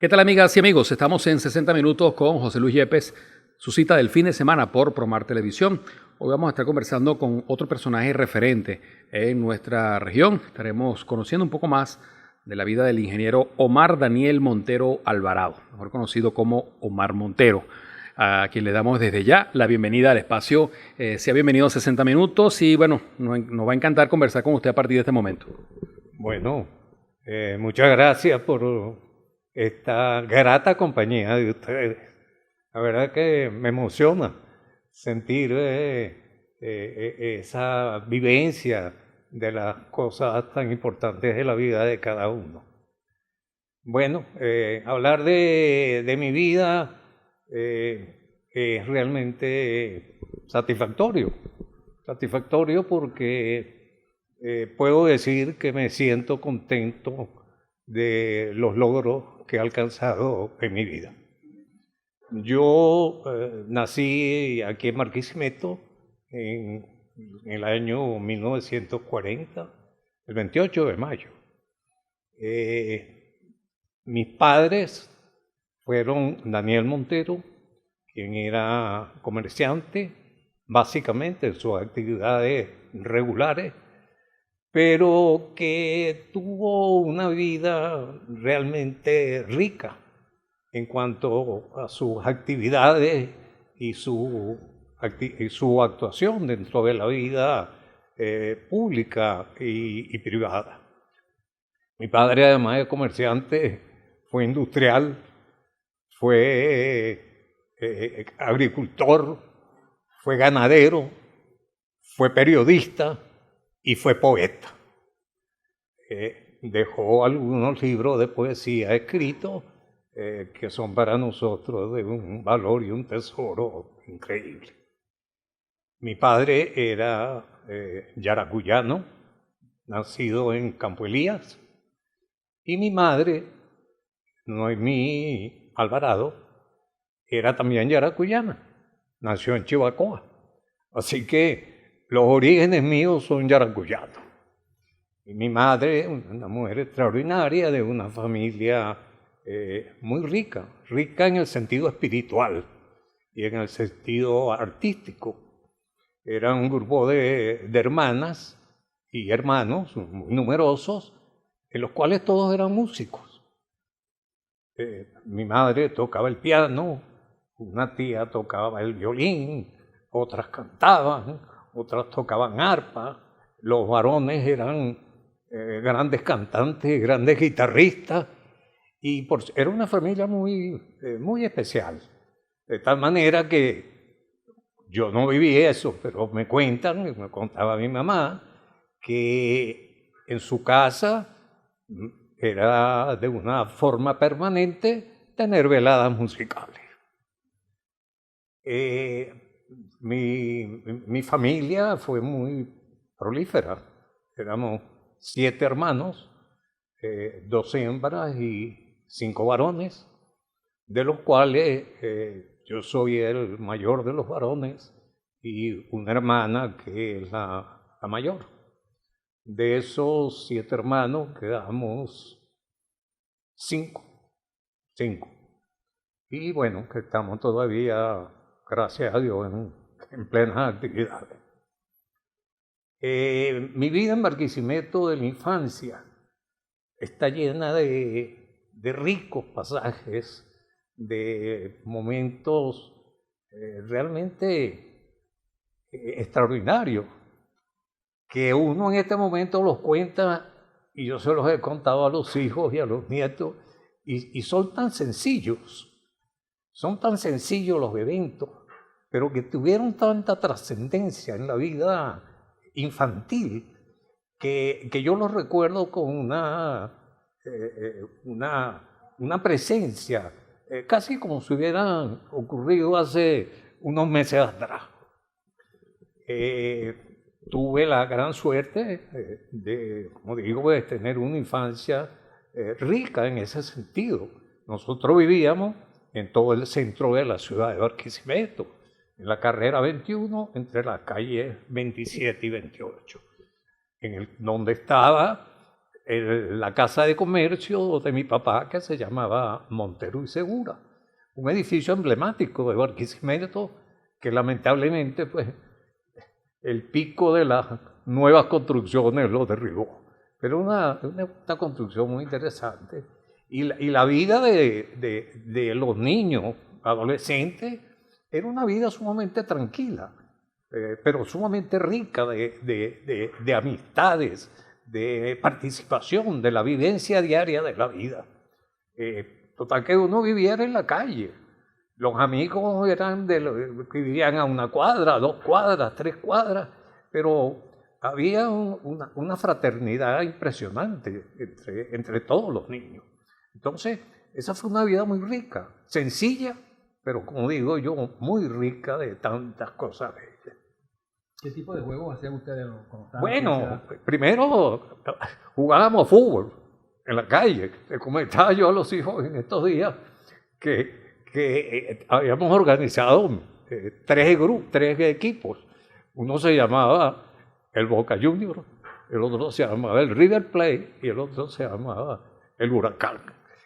¿Qué tal, amigas y amigos? Estamos en 60 minutos con José Luis Yepes, su cita del fin de semana por Promar Televisión. Hoy vamos a estar conversando con otro personaje referente en nuestra región. Estaremos conociendo un poco más de la vida del ingeniero Omar Daniel Montero Alvarado, mejor conocido como Omar Montero, a quien le damos desde ya la bienvenida al espacio. Sea bienvenido a 60 minutos y bueno, nos va a encantar conversar con usted a partir de este momento. Bueno, muchas gracias por esta grata compañía de ustedes. La verdad que me emociona sentir esa vivencia de las cosas tan importantes de la vida de cada uno. Bueno, hablar de mi vida es realmente satisfactorio porque puedo decir que me siento contento de los logros que he alcanzado en mi vida. Yo nací aquí en Barquisimeto en el año 1940, el 28 de mayo. Mis padres fueron Daniel Montero, quien era comerciante, básicamente en sus actividades regulares, pero que tuvo una vida realmente rica en cuanto a sus actividades y su actuación dentro de la vida pública y privada. Mi padre, además de comerciante, fue industrial, fue agricultor, fue ganadero, fue periodista y fue poeta. Dejó algunos libros de poesía escritos que son para nosotros de un valor y un tesoro increíble. Mi padre era yaracuyano, nacido en Campo Elías, y mi madre, Noemí Alvarado, era también yaracuyana, nació en Chivacoa. Así que los orígenes míos son yaracuyanos. Y mi madre, una mujer extraordinaria de una familia muy rica en el sentido espiritual y en el sentido artístico. Era un grupo de hermanas y hermanos muy numerosos, en los cuales todos eran músicos. Mi madre tocaba el piano, una tía tocaba el violín, otras cantaban, otras tocaban arpa, los varones eran grandes cantantes, grandes guitarristas, y era una familia muy especial. De tal manera que yo no viví eso, pero me contaba mi mamá, que en su casa era de una forma permanente tener veladas musicales. Mi familia fue muy prolífera. Éramos 7 hermanos, 2 hembras y 5 varones, de los cuales yo soy el mayor de los varones y una hermana que es la mayor. De esos 7 hermanos quedamos 5. Y bueno, que estamos todavía, gracias a Dios, en plenas actividades. Mi vida en Barquisimeto de la infancia está llena de ricos pasajes, de momentos realmente extraordinarios, que uno en este momento los cuenta, y yo se los he contado a los hijos y a los nietos, y son tan sencillos los eventos, pero que tuvieron tanta trascendencia en la vida infantil, que yo los recuerdo con una presencia, casi como si hubieran ocurrido hace unos meses atrás. Tuve la gran suerte como digo, de tener una infancia rica en ese sentido. Nosotros vivíamos en todo el centro de la ciudad de Barquisimeto, en la carrera 21, entre las calles 27 y 28, donde estaba la casa de comercio de mi papá, que se llamaba Montero y Segura, un edificio emblemático de Barquisimeto que lamentablemente pues, el pico de las nuevas construcciones lo derribó. Pero una construcción muy interesante. Y la vida de los niños, adolescentes, era una vida sumamente tranquila, pero sumamente rica de amistades, de participación, de la vivencia diaria de la vida. Total que uno viviera en la calle. Los amigos eran de los que vivían a 1 cuadra, 2 cuadras, 3 cuadras, pero había una fraternidad impresionante entre todos los niños. Entonces, esa fue una vida muy rica, sencilla, pero como digo yo, muy rica de tantas cosas bellas. ¿Qué tipo de juegos hacían ustedes cuando estaban? Bueno, primero jugábamos fútbol en la calle. Le comentaba yo a los hijos en estos días que habíamos organizado 3 equipos. Uno se llamaba el Boca Juniors, el otro se llamaba el River Plate y el otro se llamaba el Huracán,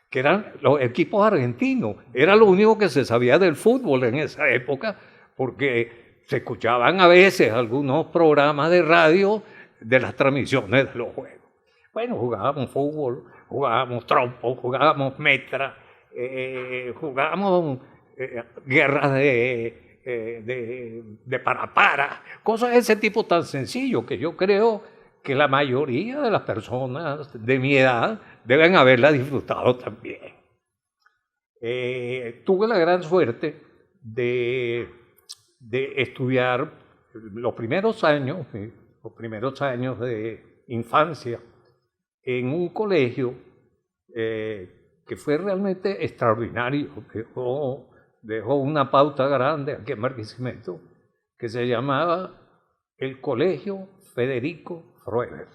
que eran los equipos argentinos. Era lo único que se sabía del fútbol en esa época, porque se escuchaban a veces algunos programas de radio de las transmisiones de los juegos. Bueno, jugábamos fútbol, jugábamos trompo, jugábamos metra, jugábamos guerras de para, cosas de ese tipo tan sencillo que yo creo que la mayoría de las personas de mi edad deben haberla disfrutado también. Tuve la gran suerte de estudiar los primeros años de infancia en un colegio que fue realmente extraordinario. Dejó una pauta grande aquí en Barquisimeto, que se llamaba el Colegio Federico Frueber.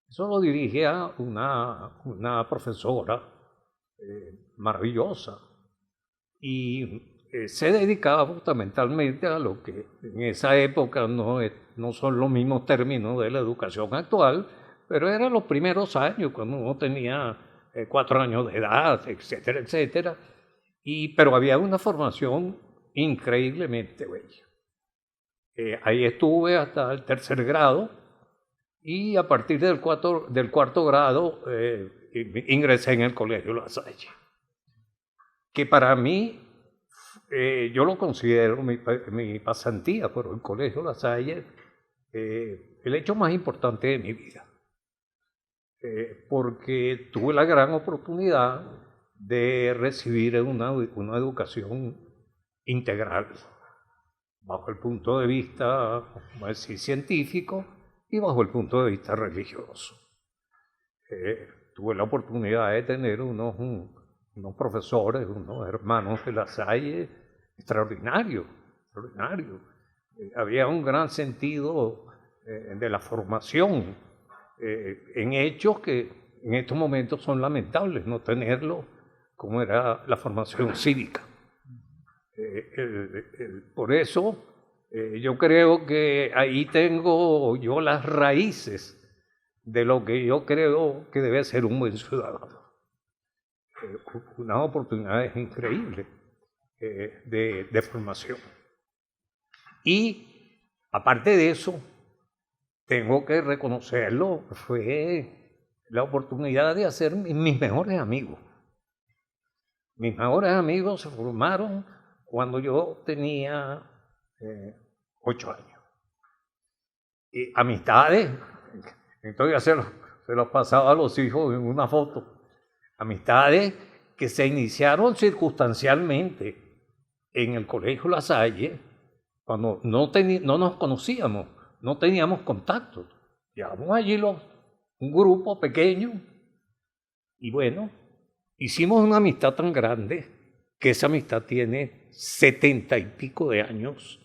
Eso lo dirigía una profesora maravillosa y se dedicaba fundamentalmente a lo que en esa época no son los mismos términos de la educación actual, pero eran los primeros años, cuando uno tenía 4 años de edad, etcétera, etcétera. Pero había una formación increíblemente bella. Ahí estuve hasta el 3er grado y a partir del cuarto grado ingresé en el Colegio La Salle, que para mí, yo lo considero mi pasantía por el Colegio La Salle, el hecho más importante de mi vida, porque tuve la gran oportunidad de recibir una educación integral, bajo el punto de vista, vamos a decir, científico y bajo el punto de vista religioso. Tuve la oportunidad de tener unos profesores, unos hermanos de La Salle extraordinarios. Había un gran sentido de la formación en hechos que en estos momentos son lamentables no tenerlo, como era la formación cívica. Por eso yo creo que ahí tengo yo las raíces de lo que yo creo que debe ser un buen ciudadano. Unas oportunidades increíbles de formación. Y aparte de eso, tengo que reconocerlo, fue la oportunidad de hacer mis mejores amigos. Mis mejores amigos se formaron cuando yo tenía 8 años. Y amistades, entonces se los pasaba a los hijos en una foto. Amistades que se iniciaron circunstancialmente en el Colegio La Salle, cuando no nos conocíamos, no teníamos contacto. Llevamos allí un grupo pequeño y bueno, hicimos una amistad tan grande que esa amistad tiene 70 y pico de años,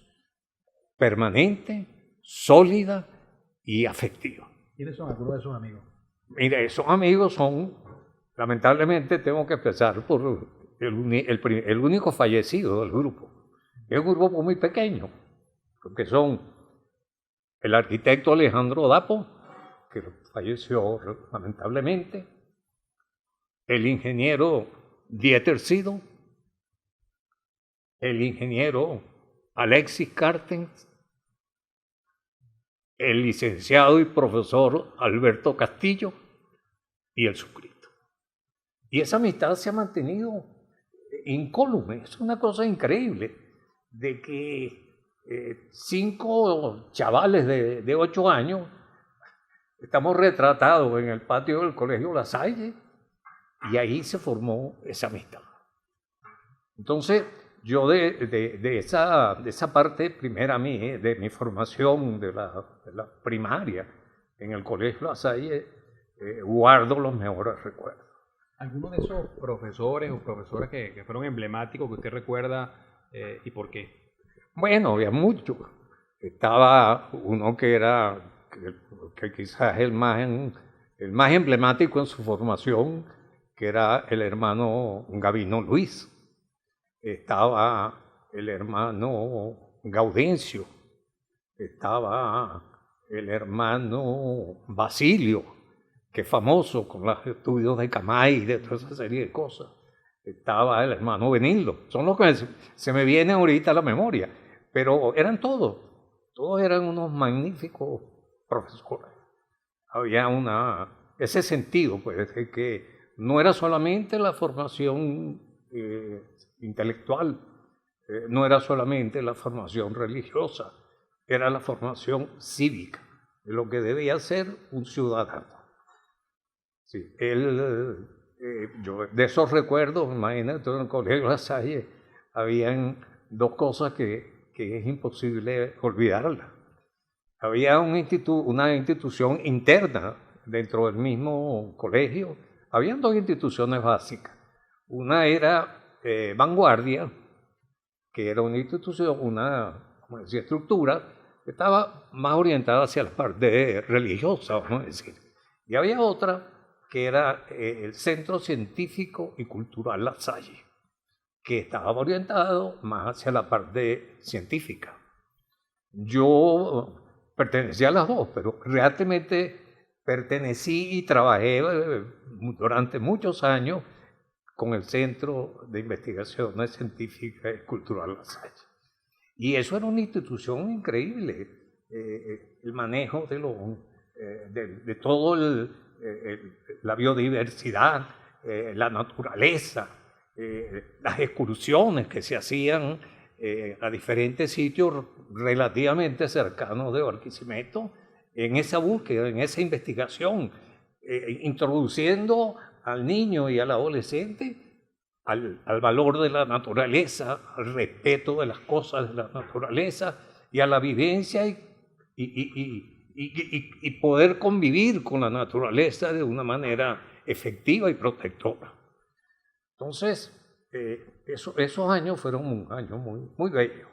permanente, sólida y afectiva. ¿Quiénes son algunos de esos amigos? Mira, esos amigos son, lamentablemente tengo que empezar por el único fallecido del grupo. Es un grupo muy pequeño, porque son el arquitecto Alejandro Dapo, que falleció lamentablemente, el ingeniero Dieter Sido, el ingeniero Alexis Cartens, el licenciado y profesor Alberto Castillo y el suscrito. Y esa amistad se ha mantenido incólume. Es una cosa increíble de que 5 chavales de 8 años estamos retratados en el patio del Colegio La Salle y ahí se formó esa amistad. Entonces, yo de esa parte primera mía, de mi formación de la primaria en el Colegio La Salle, guardo los mejores recuerdos. ¿Alguno de esos profesores o profesoras que fueron emblemáticos que usted recuerda y por qué? Bueno, había muchos. Estaba uno que era, que quizás el más emblemático en su formación, que era el hermano Gabino Luis. Estaba el hermano Gaudencio. Estaba el hermano Basilio, que es famoso con los estudios de Camay y de toda esa serie de cosas. Estaba el hermano Benildo. Son los que se me vienen ahorita a la memoria. Pero eran todos eran unos magníficos profesores. Había ese sentido, pues, de que no era solamente la formación intelectual, no era solamente la formación religiosa, era la formación cívica, de lo que debía ser un ciudadano. Sí, yo de esos recuerdos, imagínate, en el Colegio La Salle habían 2 cosas que es imposible olvidarlas. Había una institución interna dentro del mismo colegio. Habían 2 instituciones básicas. Una era Vanguardia, que era una institución, como decía, estructura, que estaba más orientada hacia la parte religiosa, vamos a decir. Y había otra que era el Centro Científico y Cultural La Salle, que estaba orientado más hacia la parte científica. Yo pertenecía a las 2, pero realmente pertenecí y trabajé durante muchos años con el Centro de Investigaciones Científicas y Cultural La Salle. Y eso era una institución increíble, el manejo de todo la biodiversidad, la naturaleza, las excursiones que se hacían a diferentes sitios relativamente cercanos de Barquisimeto, en esa búsqueda, en esa investigación, introduciendo al niño y al adolescente al valor de la naturaleza, al respeto de las cosas de la naturaleza y a la vivencia y poder convivir con la naturaleza de una manera efectiva y protectora. Entonces, esos años fueron años muy bellos.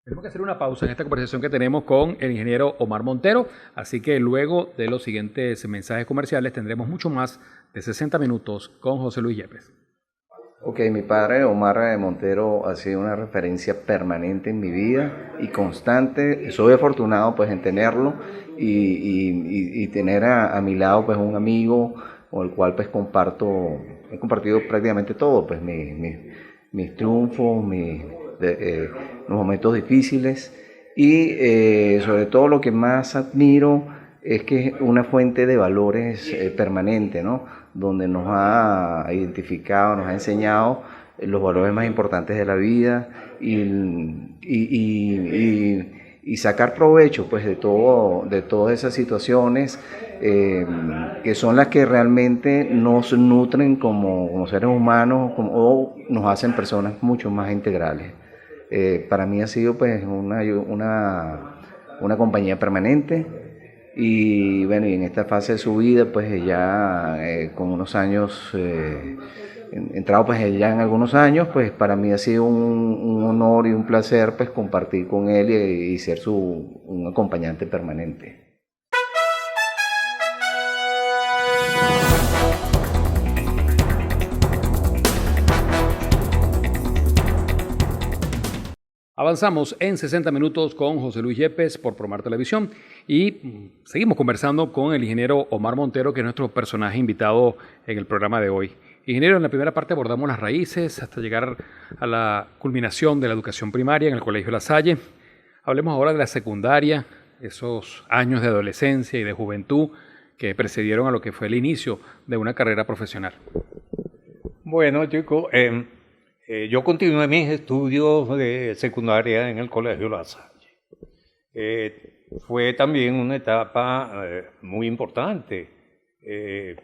Tenemos que hacer una pausa en esta conversación que tenemos con el ingeniero Omar Montero, así que luego de los siguientes mensajes comerciales tendremos mucho más de 60 minutos con José Luis Yepes. Ok, mi padre Omar Montero ha sido una referencia permanente en mi vida y constante. Soy afortunado pues en tenerlo y tener a mi lado pues un amigo con el cual pues he compartido prácticamente todo, pues mis triunfos, los momentos difíciles y sobre todo lo que más admiro es que es una fuente de valores permanente, ¿no? Donde nos ha identificado, nos ha enseñado los valores más importantes de la vida y sacar provecho pues de todas esas situaciones que son las que realmente nos nutren como seres humanos o nos hacen personas mucho más integrales. Para mí ha sido pues una compañía permanente. Y bueno, y en esta fase de su vida, pues ya con unos años, entrado pues ya en algunos años, pues para mí ha sido un honor y un placer pues compartir con él y ser un acompañante permanente. Avanzamos en 60 minutos con José Luis Yepes por Promar Televisión y seguimos conversando con el ingeniero Omar Montero, que es nuestro personaje invitado en el programa de hoy. Ingeniero, en la primera parte abordamos las raíces hasta llegar a la culminación de la educación primaria en el Colegio La Salle. Hablemos ahora de la secundaria, esos años de adolescencia y de juventud que precedieron a lo que fue el inicio de una carrera profesional. Bueno, chicos, yo continué mis estudios de secundaria en el Colegio La Salle. Fue también una etapa muy importante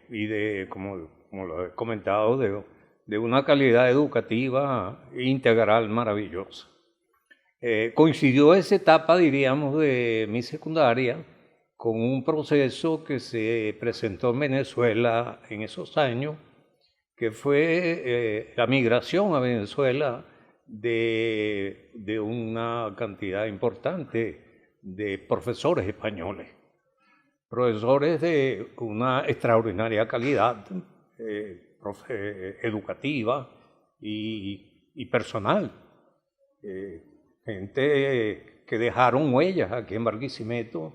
y como lo he comentado, de una calidad educativa integral maravillosa. Coincidió esa etapa, diríamos, de mi secundaria con un proceso que se presentó en Venezuela en esos años, que fue la migración a Venezuela de una cantidad importante de profesores españoles, profesores de una extraordinaria calidad educativa y personal, gente que dejaron huellas aquí en Barquisimeto,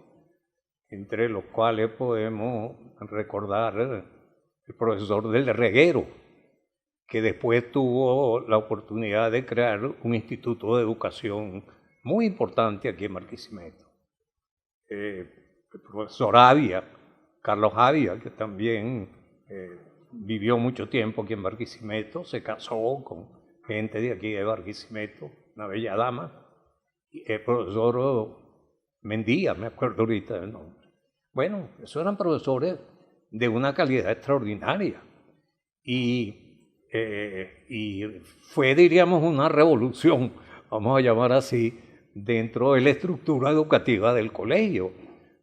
entre los cuales podemos recordar el profesor del Reguero, que después tuvo la oportunidad de crear un instituto de educación muy importante aquí en Barquisimeto. El profesor Avia, Carlos Avia, que también vivió mucho tiempo aquí en Barquisimeto, se casó con gente de aquí de Barquisimeto, una bella dama, y el profesor Mendía, me acuerdo ahorita del nombre. Bueno, esos eran profesores de una calidad extraordinaria y fue, diríamos, una revolución, vamos a llamar así, dentro de la estructura educativa del colegio,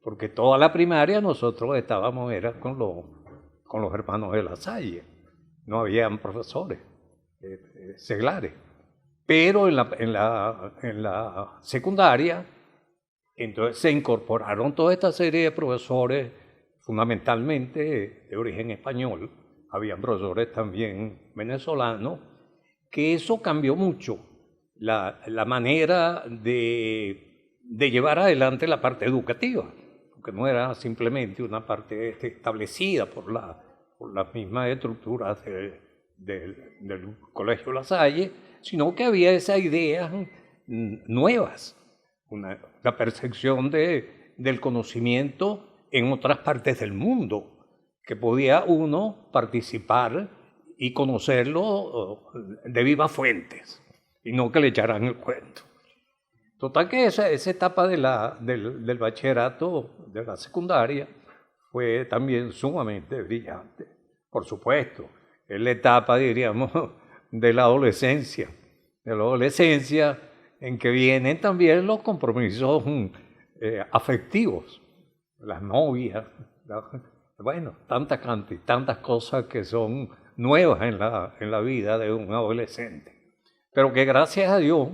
porque toda la primaria nosotros estábamos con los hermanos de La Salle, no habían profesores seglares, pero en la secundaria entonces se incorporaron toda esta serie de profesores, fundamentalmente de origen español, habían profesores también venezolanos, que eso cambió mucho la manera de llevar adelante la parte educativa, porque no era simplemente una parte establecida por las mismas estructuras del Colegio La Salle, sino que había esas ideas nuevas, la percepción del conocimiento en otras partes del mundo, que podía uno participar y conocerlo de vivas fuentes, y no que le echaran el cuento. Total que esa etapa del bachillerato, de la secundaria, fue también sumamente brillante. Por supuesto, es la etapa, diríamos, de la adolescencia en que vienen también los compromisos afectivos, las novias, bueno, tantas cosas que son nuevas en la vida de un adolescente, pero que gracias a Dios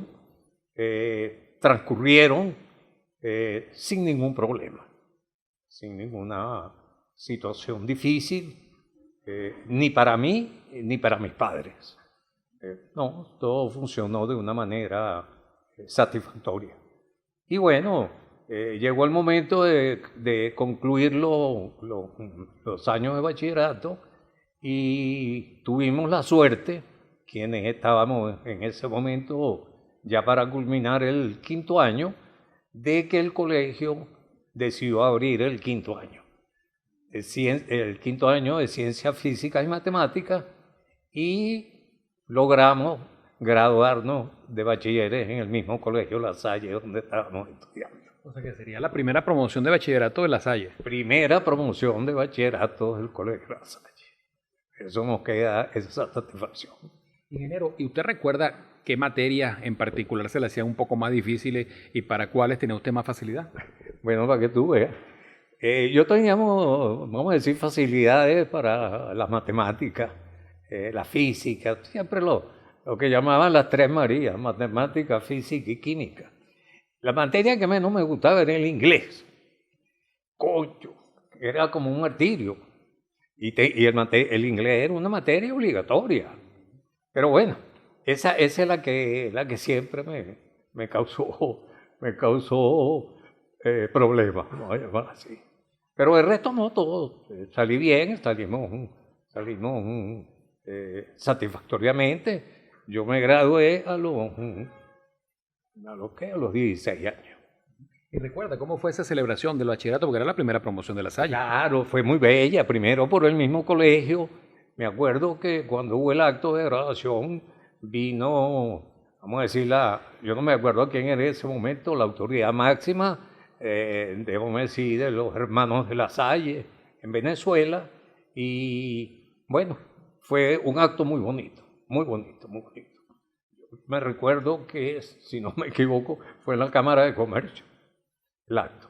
transcurrieron sin ningún problema, sin ninguna situación difícil, ni para mí ni para mis padres. No, todo funcionó de una manera satisfactoria. Y bueno, llegó el momento de concluir los años de bachillerato y tuvimos la suerte, quienes estábamos en ese momento ya para culminar el quinto año, de que el colegio decidió abrir el quinto año de Ciencias Físicas y Matemáticas, y logramos graduarnos de bachilleres en el mismo Colegio La Salle donde estábamos estudiando. O sea que sería la primera promoción de bachillerato de La Salle. Primera promoción de bachillerato del Colegio La Salle. Eso nos queda esa satisfacción. Ingeniero, ¿y usted recuerda qué materias en particular se le hacían un poco más difíciles y para cuáles tenía usted más facilidad? Bueno, para que tú veas. Yo teníamos, vamos a decir, facilidades para las matemáticas, la física, siempre lo que llamaban las tres Marías, matemática, física y química. La materia que menos me gustaba era el inglés. Coño, era como un martirio. Y el inglés era una materia obligatoria. Pero bueno, esa es la que siempre me causó problemas, vamos a llamar así. Pero el resto no, todo. Salí bien, salimos satisfactoriamente. Yo me gradué a los 16 años. Y recuerda, ¿cómo fue esa celebración del bachillerato? Porque era la primera promoción de La Salle. Claro, fue muy bella. Primero por el mismo colegio. Me acuerdo que cuando hubo el acto de graduación, vino, vamos a decir, yo no me acuerdo quién era en ese momento, la autoridad máxima, debo decir, de los hermanos de La Salle en Venezuela. Y bueno, fue un acto muy bonito, muy bonito, muy bonito. Me recuerdo que, si no me equivoco, fue en la Cámara de Comercio el acto.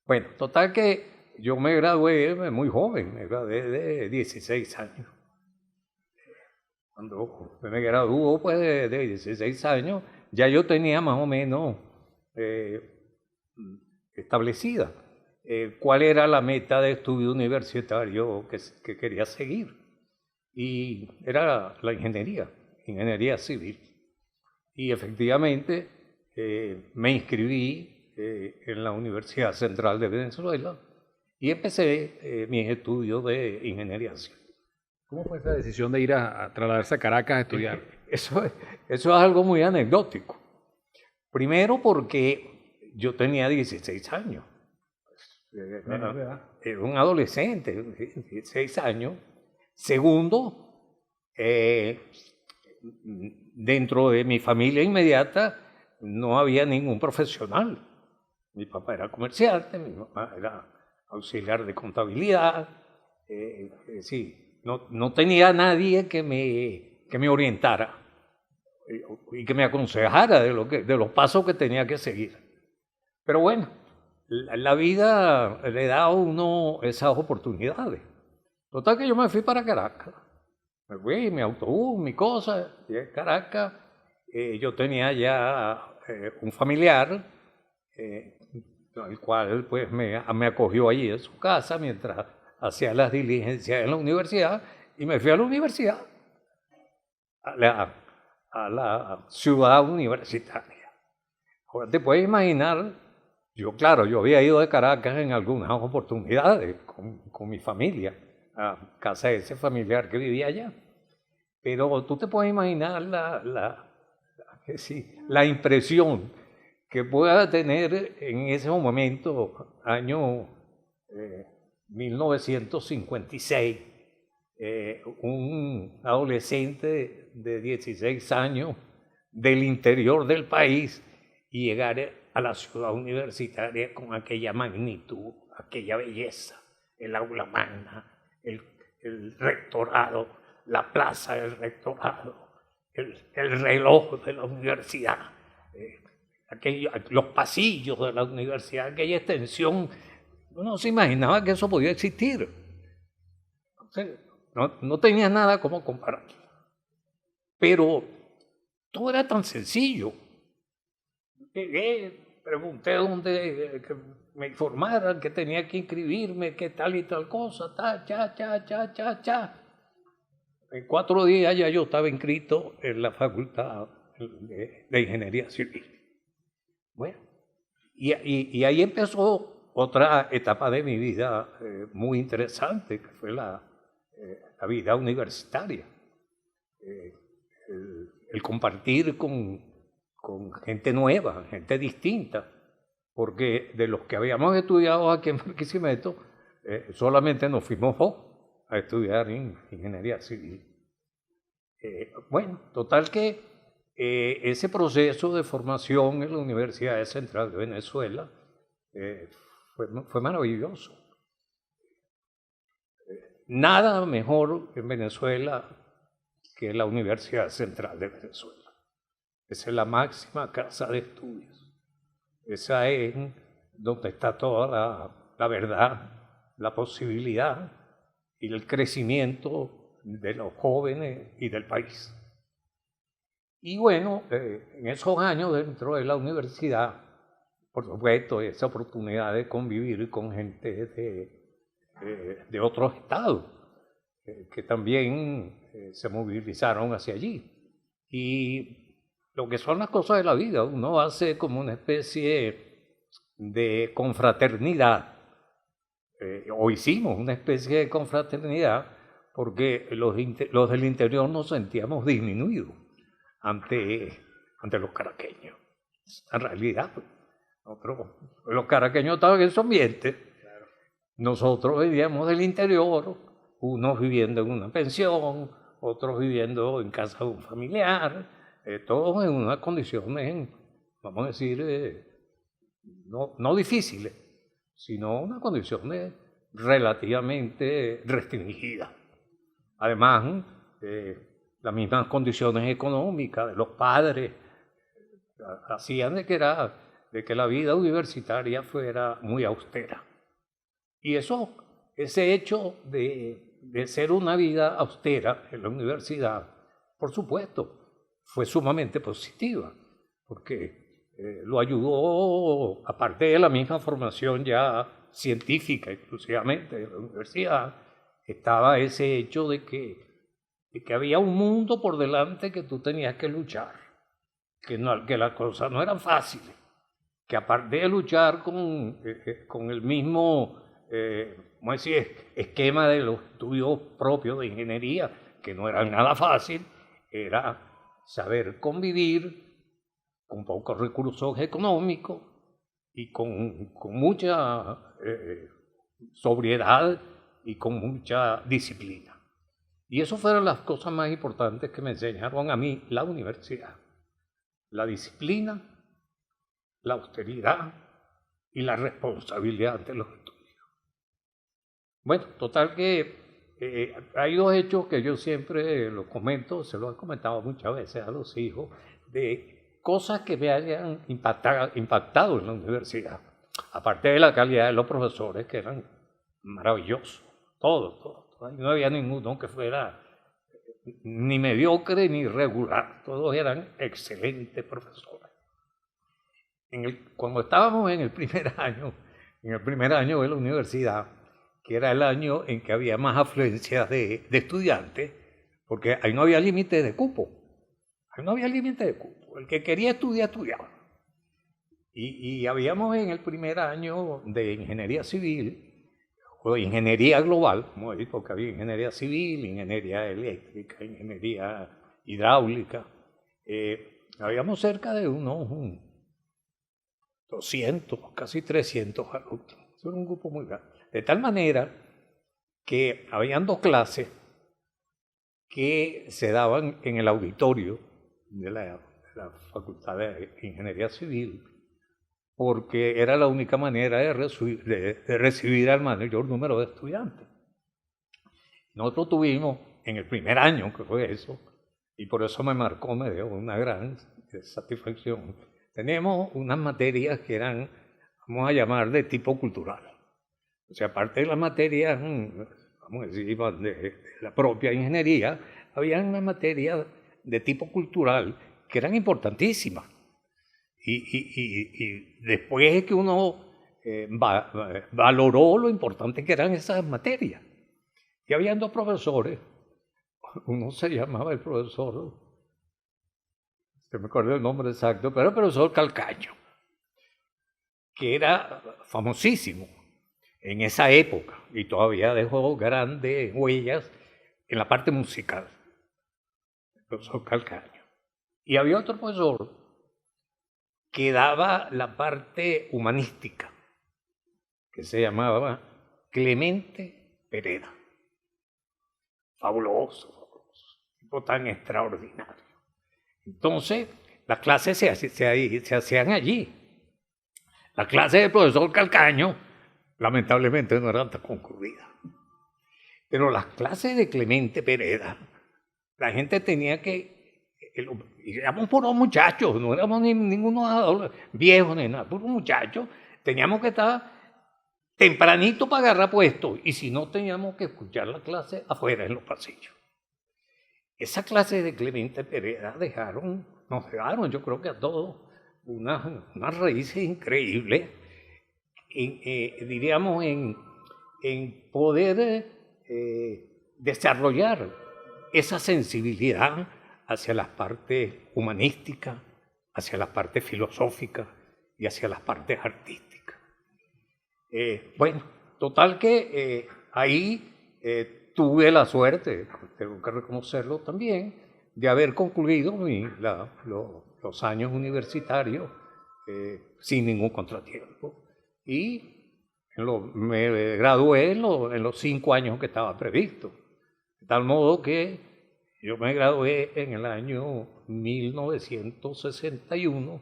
Bueno, total que yo me gradué muy joven, me gradué de 16 años. Cuando me graduó pues, de 16 años, ya yo tenía más o menos establecida cuál era la meta de estudio universitario que quería seguir. Y era la ingeniería civil. Y efectivamente me inscribí en la Universidad Central de Venezuela y empecé mis estudios de ingeniería civil. ¿Cómo fue esa decisión de ir a trasladarse a Caracas a estudiar? Eso es algo muy anecdótico. Primero porque yo tenía 16 años. Era un adolescente, 16 años. Segundo, dentro de mi familia inmediata no había ningún profesional. Mi papá era comerciante, mi mamá era auxiliar de contabilidad. Sí, no tenía nadie que me orientara y que me aconsejara de los pasos que tenía que seguir. Pero bueno, la vida le da a uno esas oportunidades. Total que yo me fui para Caracas. Me fui, mi autobús, mi cosa, llegué a Caracas. Yo tenía ya un familiar, el cual pues me acogió allí en su casa mientras hacía las diligencias en la universidad, y me fui a la universidad, a la ciudad universitaria. Ahora te puedes imaginar, yo había ido de Caracas en algunas oportunidades con mi familia, a casa de ese familiar que vivía allá. Pero tú te puedes imaginar la impresión que pueda tener en ese momento, año 1956, un adolescente de 16 años del interior del país y llegar a la ciudad universitaria con aquella magnitud, aquella belleza, el aula magna, el rectorado, la plaza del rectorado, el reloj de la universidad, los pasillos de la universidad, aquella extensión. Uno no se imaginaba que eso podía existir. No tenía nada como comparar. Pero todo era tan sencillo. Llegué, pregunté dónde que me informaran que tenía que inscribirme, que tal y tal cosa, cha. En 4 días ya yo estaba inscrito en la Facultad de Ingeniería Civil. Bueno, y ahí empezó otra etapa de mi vida muy interesante, que fue la vida universitaria. El compartir con gente nueva, gente distinta, porque de los que habíamos estudiado aquí en Barquisimeto, solamente nos fuimos a estudiar en ingeniería civil. Bueno, total que ese proceso de formación en la Universidad Central de Venezuela fue maravilloso. Nada mejor en Venezuela que la Universidad Central de Venezuela. Esa es la máxima casa de estudios. Esa es donde está toda la verdad, la posibilidad y el crecimiento de los jóvenes y del país. Y bueno, en esos años dentro de la universidad, por supuesto, esa oportunidad de convivir con gente de otros estados, que también se movilizaron hacia allí. Y lo que son las cosas de la vida. Uno hace como una especie de confraternidad, o hicimos una especie de confraternidad, porque los del interior nos sentíamos disminuidos ante los caraqueños. En realidad, los caraqueños estaban en su ambiente. Nosotros vivíamos del interior, unos viviendo en una pensión, otros viviendo en casa de un familiar, todos en unas condiciones, vamos a decir, no difíciles, sino unas condiciones relativamente restringidas. Además, las mismas condiciones económicas de los padres hacían de que la vida universitaria fuera muy austera. Y ese hecho de ser una vida austera en la universidad, por supuesto, fue sumamente positiva, porque lo ayudó, aparte de la misma formación ya científica, exclusivamente de la universidad, estaba ese hecho de que había un mundo por delante que tú tenías que luchar, que las cosas no eran fáciles, que aparte de luchar con el mismo ¿cómo decir? Esquema de los estudios propios de ingeniería, que no era nada fácil, era saber convivir con pocos recursos económicos y con mucha sobriedad y con mucha disciplina. Y eso fueron las cosas más importantes que me enseñaron a mí la universidad: la disciplina, la austeridad y la responsabilidad ante los estudios. Bueno, total que hay dos hechos que yo siempre los comento, se los he comentado muchas veces a los hijos, de cosas que me hayan impactado en la universidad. Aparte de la calidad de los profesores, que eran maravillosos, todos. No había ninguno que fuera ni mediocre ni regular, todos eran excelentes profesores. Cuando estábamos en el primer año de la universidad, que era el año en que había más afluencia de estudiantes, porque ahí no había límite de cupo. El que quería estudiar, estudiaba. Y habíamos en el primer año de ingeniería civil, o de ingeniería global, como decir, porque había ingeniería civil, ingeniería eléctrica, ingeniería hidráulica. Habíamos cerca de unos 200, casi 300 alumnos. Eso era un grupo muy grande. De tal manera que habían dos clases que se daban en el auditorio de la Facultad de Ingeniería Civil, porque era la única manera de recibir al mayor número de estudiantes. Nosotros tuvimos, en el primer año que fue eso, y por eso me dio una gran satisfacción, teníamos unas materias que eran, vamos a llamar, de tipo cultural. O sea, aparte de las materias, vamos a decir, de la propia ingeniería, había unas materias de tipo cultural que eran importantísimas. Y después es que uno valoró lo importante que eran esas materias. Y habían dos profesores, uno se llamaba el profesor, no me acuerdo el nombre exacto, pero el profesor Calcaño, que era famosísimo en esa época y todavía dejó grandes huellas en la parte musical, el profesor Calcaño. Y había otro profesor que daba la parte humanística, que se llamaba Clemente Pereda. Fabuloso, tipo tan extraordinario. Entonces, las clases se hacían allí. Las clases del profesor Calcaño, lamentablemente, no eran tan concurridas. Pero las clases de Clemente Pereda, la gente tenía que... éramos puros muchachos, no éramos ninguno viejo ni nada, puros muchachos. Teníamos que estar tempranito para agarrar puesto, y si no, teníamos que escuchar la clase afuera en los pasillos. Esa clase de Clemente Pereda nos dejaron, yo creo que a todos, unas raíces increíbles, diríamos, en poder desarrollar esa sensibilidad hacia las partes humanísticas, hacia las partes filosóficas y hacia las partes artísticas. Bueno, total que ahí tuve la suerte, tengo que reconocerlo también, de haber concluido los años universitarios sin ningún contratiempo. Y me gradué en los 5 años que estaba previsto. De tal modo que yo me gradué en el año 1961,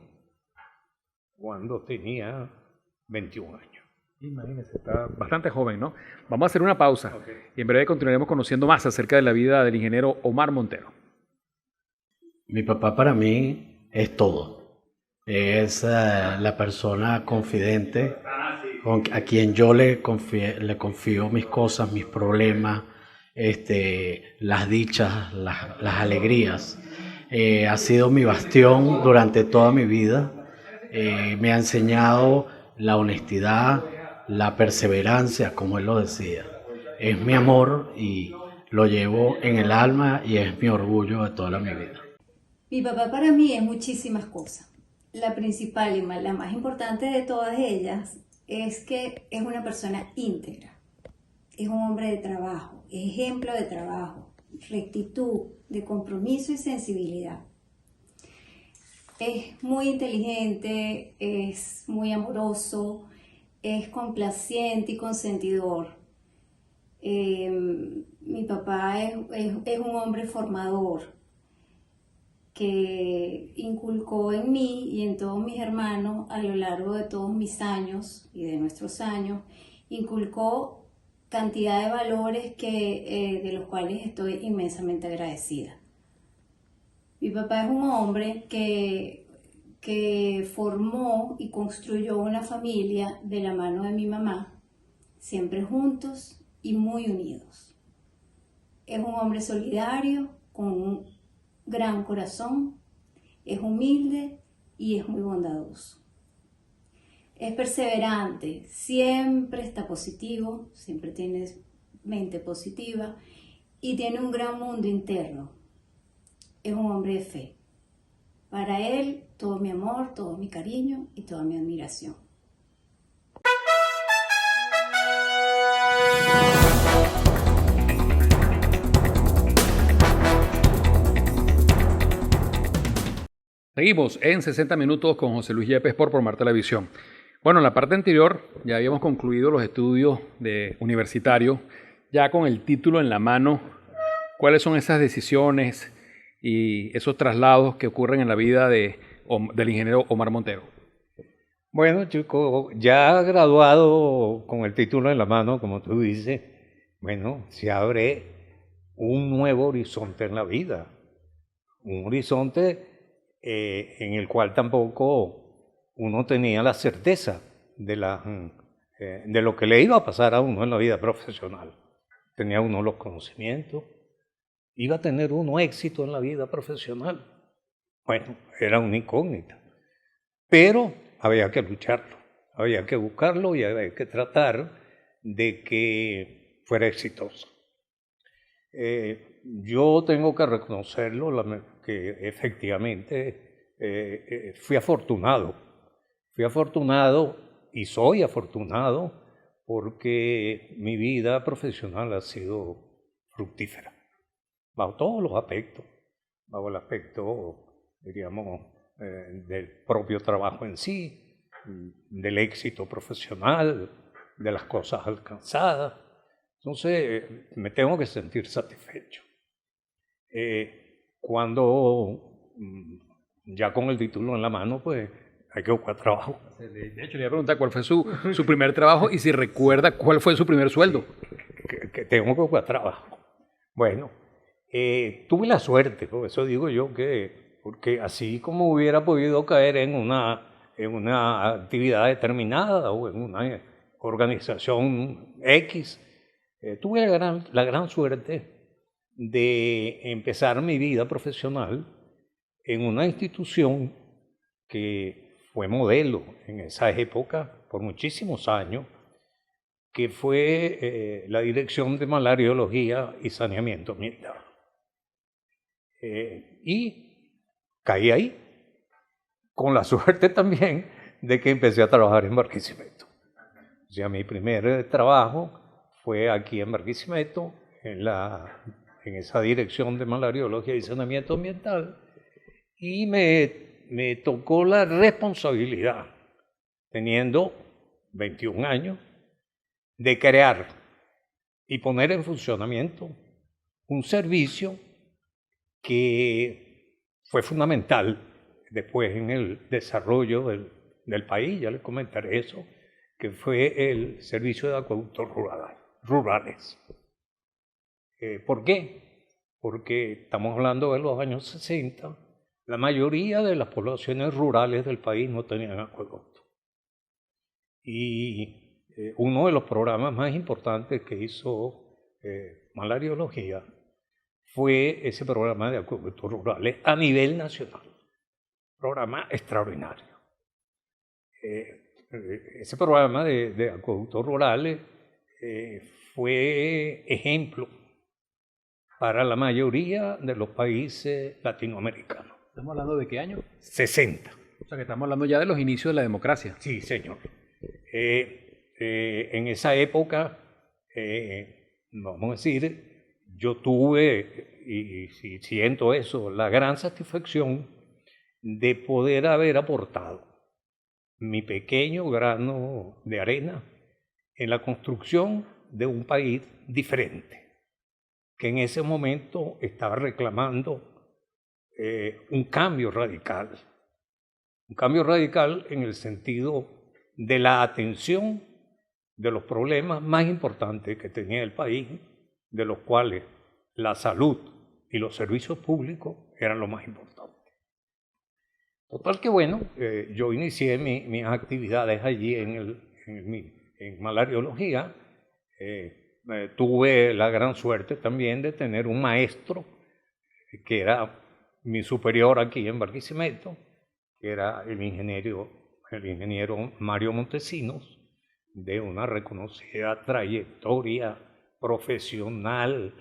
cuando tenía 21 años. Imagínese, está bastante joven, ¿no? Vamos a hacer una pausa y en breve continuaremos conociendo más acerca de la vida del ingeniero Omar Montero. Mi papá para mí es todo. Es la persona confidente a quien yo le confío mis cosas, mis problemas, las dichas, las alegrías. Ha sido mi bastión durante toda mi vida. Me ha enseñado la honestidad, la perseverancia, como él lo decía. Es mi amor y lo llevo en el alma y es mi orgullo de toda mi vida. Mi papá para mí es muchísimas cosas. La principal y la más importante de todas ellas es que es una persona íntegra. Es un hombre de trabajo, ejemplo de trabajo, rectitud, de compromiso y sensibilidad. Es muy inteligente, es muy amoroso, es complaciente y consentidor. Mi papá es un hombre formador que inculcó en mí y en todos mis hermanos a lo largo de todos mis años y de nuestros años, inculcó cantidad de valores de los cuales estoy inmensamente agradecida. Mi papá es un hombre que formó y construyó una familia de la mano de mi mamá, siempre juntos y muy unidos. Es un hombre solidario, con un gran corazón, es humilde y es muy bondadoso. Es perseverante, siempre está positivo, siempre tiene mente positiva y tiene un gran mundo interno. Es un hombre de fe. Para él, todo mi amor, todo mi cariño y toda mi admiración. Seguimos en 60 minutos con José Luis Yepes por Promar Televisión. Bueno, en la parte anterior ya habíamos concluido los estudios universitarios, ya con el título en la mano. ¿Cuáles son esas decisiones y esos traslados que ocurren en la vida del ingeniero Omar Montero? Bueno, chico, ya graduado con el título en la mano, como tú dices, bueno, se abre un nuevo horizonte en la vida. Un horizonte en el cual tampoco uno tenía la certeza de lo que le iba a pasar a uno en la vida profesional. Tenía uno los conocimientos, iba a tener uno éxito en la vida profesional. Bueno, era una incógnita, pero había que lucharlo, había que buscarlo y había que tratar de que fuera exitoso. Yo tengo que reconocerlo, que efectivamente fui afortunado y soy afortunado porque mi vida profesional ha sido fructífera, bajo todos los aspectos, bajo el aspecto, diríamos, del propio trabajo en sí, del éxito profesional, de las cosas alcanzadas. Entonces, me tengo que sentir satisfecho. Cuando ya con el título en la mano, pues hay que buscar trabajo. De hecho, le iba a preguntar cuál fue su primer trabajo y si recuerda cuál fue su primer sueldo. Que tengo que buscar trabajo. Bueno, tuve la suerte, por eso digo yo porque así como hubiera podido caer en una actividad determinada o en una organización X, tuve la gran suerte de empezar mi vida profesional en una institución que fue modelo en esa época por muchísimos años, que fue la Dirección de Malariología y Saneamiento Ambiental. Y caí ahí. con la suerte también de que empecé a trabajar en Barquisimeto. O sea, mi primer trabajo fue aquí en Barquisimeto, en esa dirección de malariología y saneamiento ambiental, y me tocó la responsabilidad, teniendo 21 años, de crear y poner en funcionamiento un servicio que fue fundamental después en el desarrollo del país, ya les comentaré eso, que fue el servicio de acueductos rurales. ¿Por qué? Porque estamos hablando de los años 60, la mayoría de las poblaciones rurales del país no tenían acueducto. Y uno de los programas más importantes que hizo malariología fue ese programa de acueductos rurales a nivel nacional. Programa extraordinario. Ese programa de acueductos rurales fue ejemplo para la mayoría de los países latinoamericanos. ¿Estamos hablando de qué año? 60. O sea, que estamos hablando ya de los inicios de la democracia. Sí, señor. En esa época, vamos a decir, yo tuve, y siento eso, la gran satisfacción de poder haber aportado mi pequeño grano de arena en la construcción de un país diferente, que en ese momento estaba reclamando un cambio radical en el sentido de la atención de los problemas más importantes que tenía el país, de los cuales la salud y los servicios públicos eran lo más importante. Total que bueno, yo inicié mis actividades allí en malariología. Tuve la gran suerte también de tener un maestro que era mi superior aquí en Barquisimeto, que era el ingeniero Mario Montesinos, de una reconocida trayectoria profesional,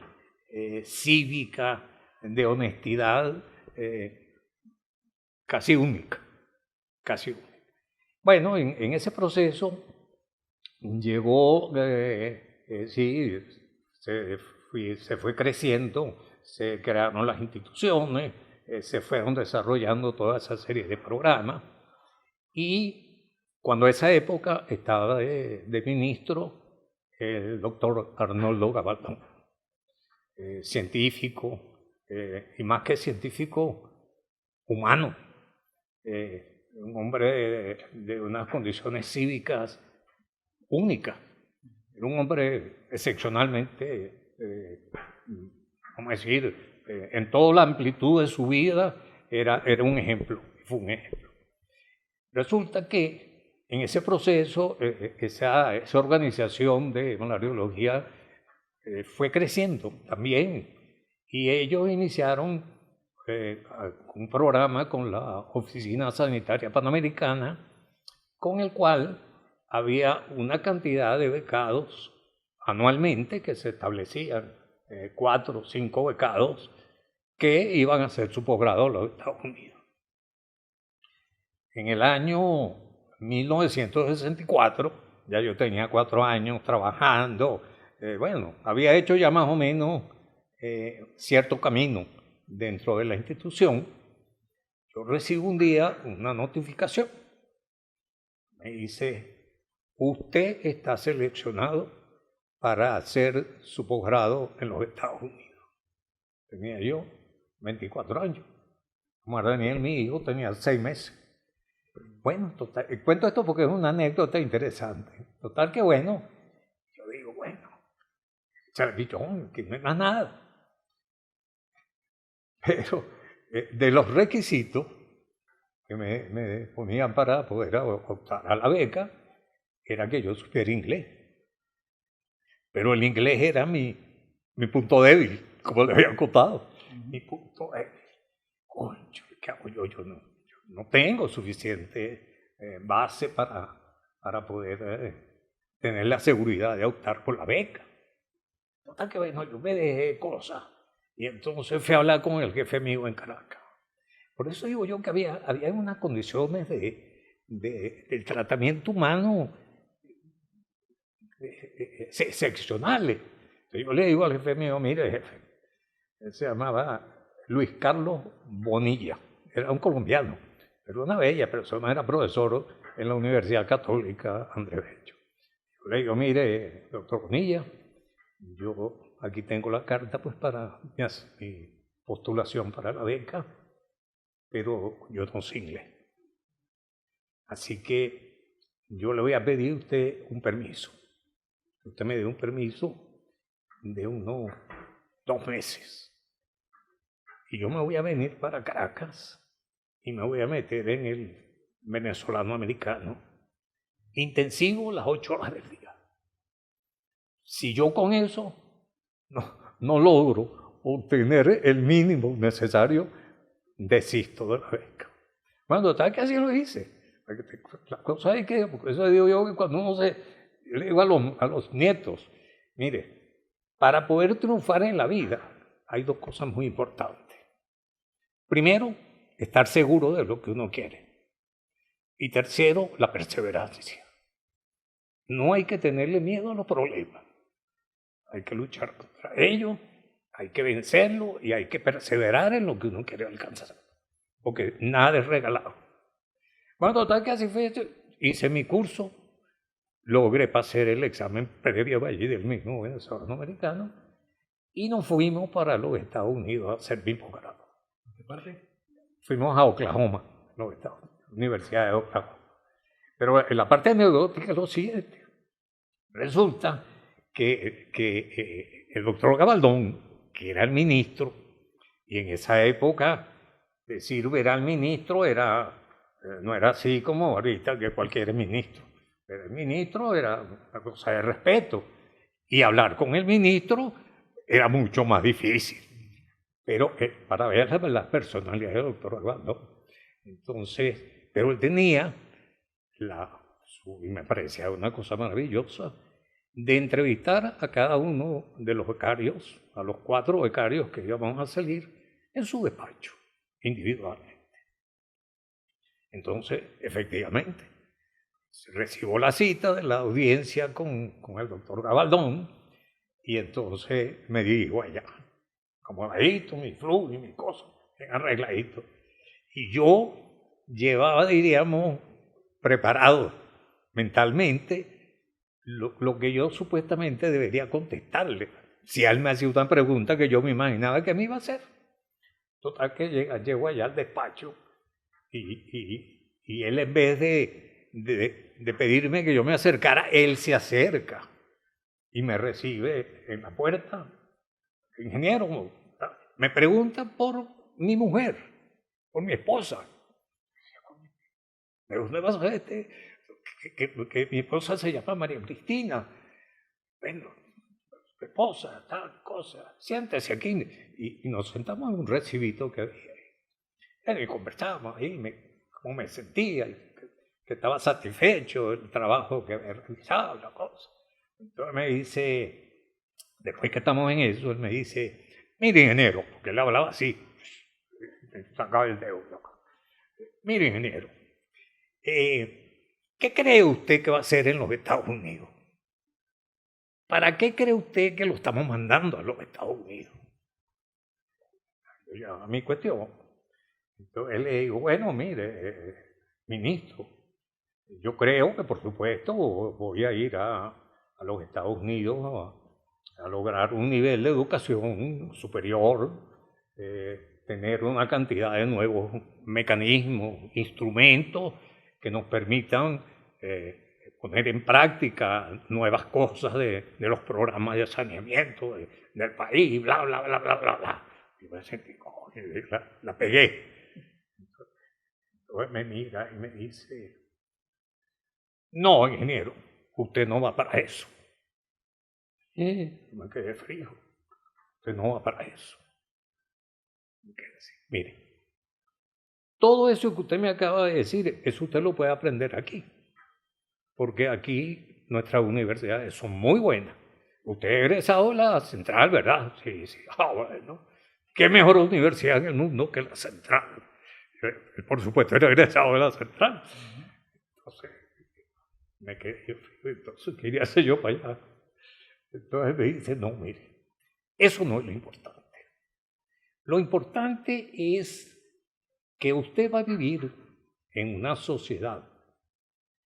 cívica, de honestidad, casi única. Bueno, en ese proceso llegó, sí, se fue creciendo, se crearon las instituciones, se fueron desarrollando toda esa serie de programas, y cuando esa época estaba de ministro el doctor Arnoldo Gabaldón, científico, y más que científico, humano, un hombre de unas condiciones cívicas únicas, era un hombre excepcionalmente, vamos a decir, en toda la amplitud de su vida, era un ejemplo, fue un ejemplo. Resulta que en ese proceso, esa organización de malariología fue creciendo también, y ellos iniciaron un programa con la Oficina Sanitaria Panamericana, con el cual había una cantidad de becados anualmente que se establecían, 4 o 5 becados que iban a hacer su posgrado en los Estados Unidos. En el año 1964, ya yo tenía 4 años trabajando, bueno, había hecho ya más o menos cierto camino dentro de la institución. Yo recibo un día una notificación. Me dice: usted está seleccionado para hacer su posgrado en los Estados Unidos. Tenía yo 24 años. Omar Daniel, mi hijo, tenía 6 meses. Bueno, total, cuento esto porque es una anécdota interesante. Total que bueno, yo digo, bueno, que no es más nada. Pero de los requisitos que me ponían para poder optar a la beca, era que yo supiera inglés. Pero el inglés era mi punto débil, como le había contado. Mi punto débil. Concho, ¿qué hago yo? Yo no tengo suficiente base para poder tener la seguridad de optar por la beca. Total que bueno, yo me dejé cosas. Y entonces fui a hablar con el jefe mío en Caracas. Por eso digo yo que había unas condiciones del tratamiento humano excepcionales. Entonces yo le digo al jefe mío, mire jefe, él se llamaba Luis Carlos Bonilla, era un colombiano, era una bella persona, era profesor en la Universidad Católica Andrés Bello. Yo le digo, mire, doctor Bonilla, yo aquí tengo la carta pues para mi postulación para la beca, pero yo no sé inglés. Así que yo le voy a pedir a usted un permiso. Usted me dé un permiso de unos 2 meses. Y yo me voy a venir para Caracas y me voy a meter en el venezolano americano intensivo las 8 horas del día. Si yo con eso no logro obtener el mínimo necesario, desisto de la beca. Bueno, ¿sabes que así lo hice? La cosa es que, porque eso digo yo, que cuando uno yo le digo a los nietos, mire, para poder triunfar en la vida hay 2 cosas muy importantes. Primero, estar seguro de lo que uno quiere. Y tercero, la perseverancia. No hay que tenerle miedo a los problemas. Hay que luchar contra ellos, hay que vencerlos y hay que perseverar en lo que uno quiere alcanzar. Porque nada es regalado. Bueno, total que así fue, hice mi curso, logré pasar el examen previo allí del mismo venezolano americano y nos fuimos para los Estados Unidos a hacer mi posgrado. ¿De parte? Fuimos a Oklahoma, los Estados Unidos, Universidad de Oklahoma. Pero en la parte anecdótica es lo siguiente. Resulta que el doctor Gabaldón, que era el ministro, y en esa época decir ver al ministro no era así como ahorita que cualquier ministro. Pero el ministro era una cosa de respeto. Y hablar con el ministro era mucho más difícil. Pero para ver la personalidad del doctor Gabaldón. Entonces, pero él tenía y me parecía una cosa maravillosa, de entrevistar a cada uno de los becarios, a los 4 becarios que íbamos a salir, en su despacho, individualmente. Entonces, efectivamente, recibo la cita de la audiencia con el doctor Gabaldón y entonces me dirijo allá, acomodadito, mi flu y mi cosa, bien arregladito. Y yo llevaba, diríamos, preparado mentalmente lo que yo supuestamente debería contestarle. Si él me hacía una pregunta que yo me imaginaba que me iba a hacer. Total que llego allá al despacho y él en vez de pedirme que yo me acercara, él se acerca y me recibe en la puerta. Ingeniero, me pregunta por mi mujer, por mi esposa. ¿De dónde vas a ver que mi esposa se llama María Cristina? Bueno, mi esposa, tal cosa, siéntese aquí. Y nos sentamos en un recibito que había. Y conversábamos ahí, cómo me sentía, que estaba satisfecho del trabajo que había realizado, la cosa. Entonces me dice, después que estamos en eso, él me dice, mire ingeniero, porque él hablaba así, me sacaba el dedo. Mire ingeniero, ¿qué cree usted que va a hacer en los Estados Unidos? ¿Para qué cree usted que lo estamos mandando a los Estados Unidos? Ya, a mi cuestión. Entonces le digo, bueno, mire, ministro, yo creo que por supuesto voy a ir a los Estados Unidos a lograr un nivel de educación superior, tener una cantidad de nuevos mecanismos, instrumentos que nos permitan poner en práctica nuevas cosas de los programas de saneamiento del país, bla, bla, bla, bla, bla, bla. Y me sentí, la pegué. Entonces me mira y me dice, no, ingeniero, usted no va para eso. Me quedé frío. Usted no va para eso. Me quedé así. Mire, todo eso que usted me acaba de decir, eso usted lo puede aprender aquí. Porque aquí nuestras universidades son muy buenas. Usted es egresado de la Central, ¿verdad? Sí. Ah, bueno. ¿Qué mejor universidad en el mundo que la Central? Por supuesto, era egresado de la central. Entonces, me quedé frío, entonces quería hacer yo para allá. Entonces me dice, no, mire, eso no es lo importante. Lo importante es que usted va a vivir en una sociedad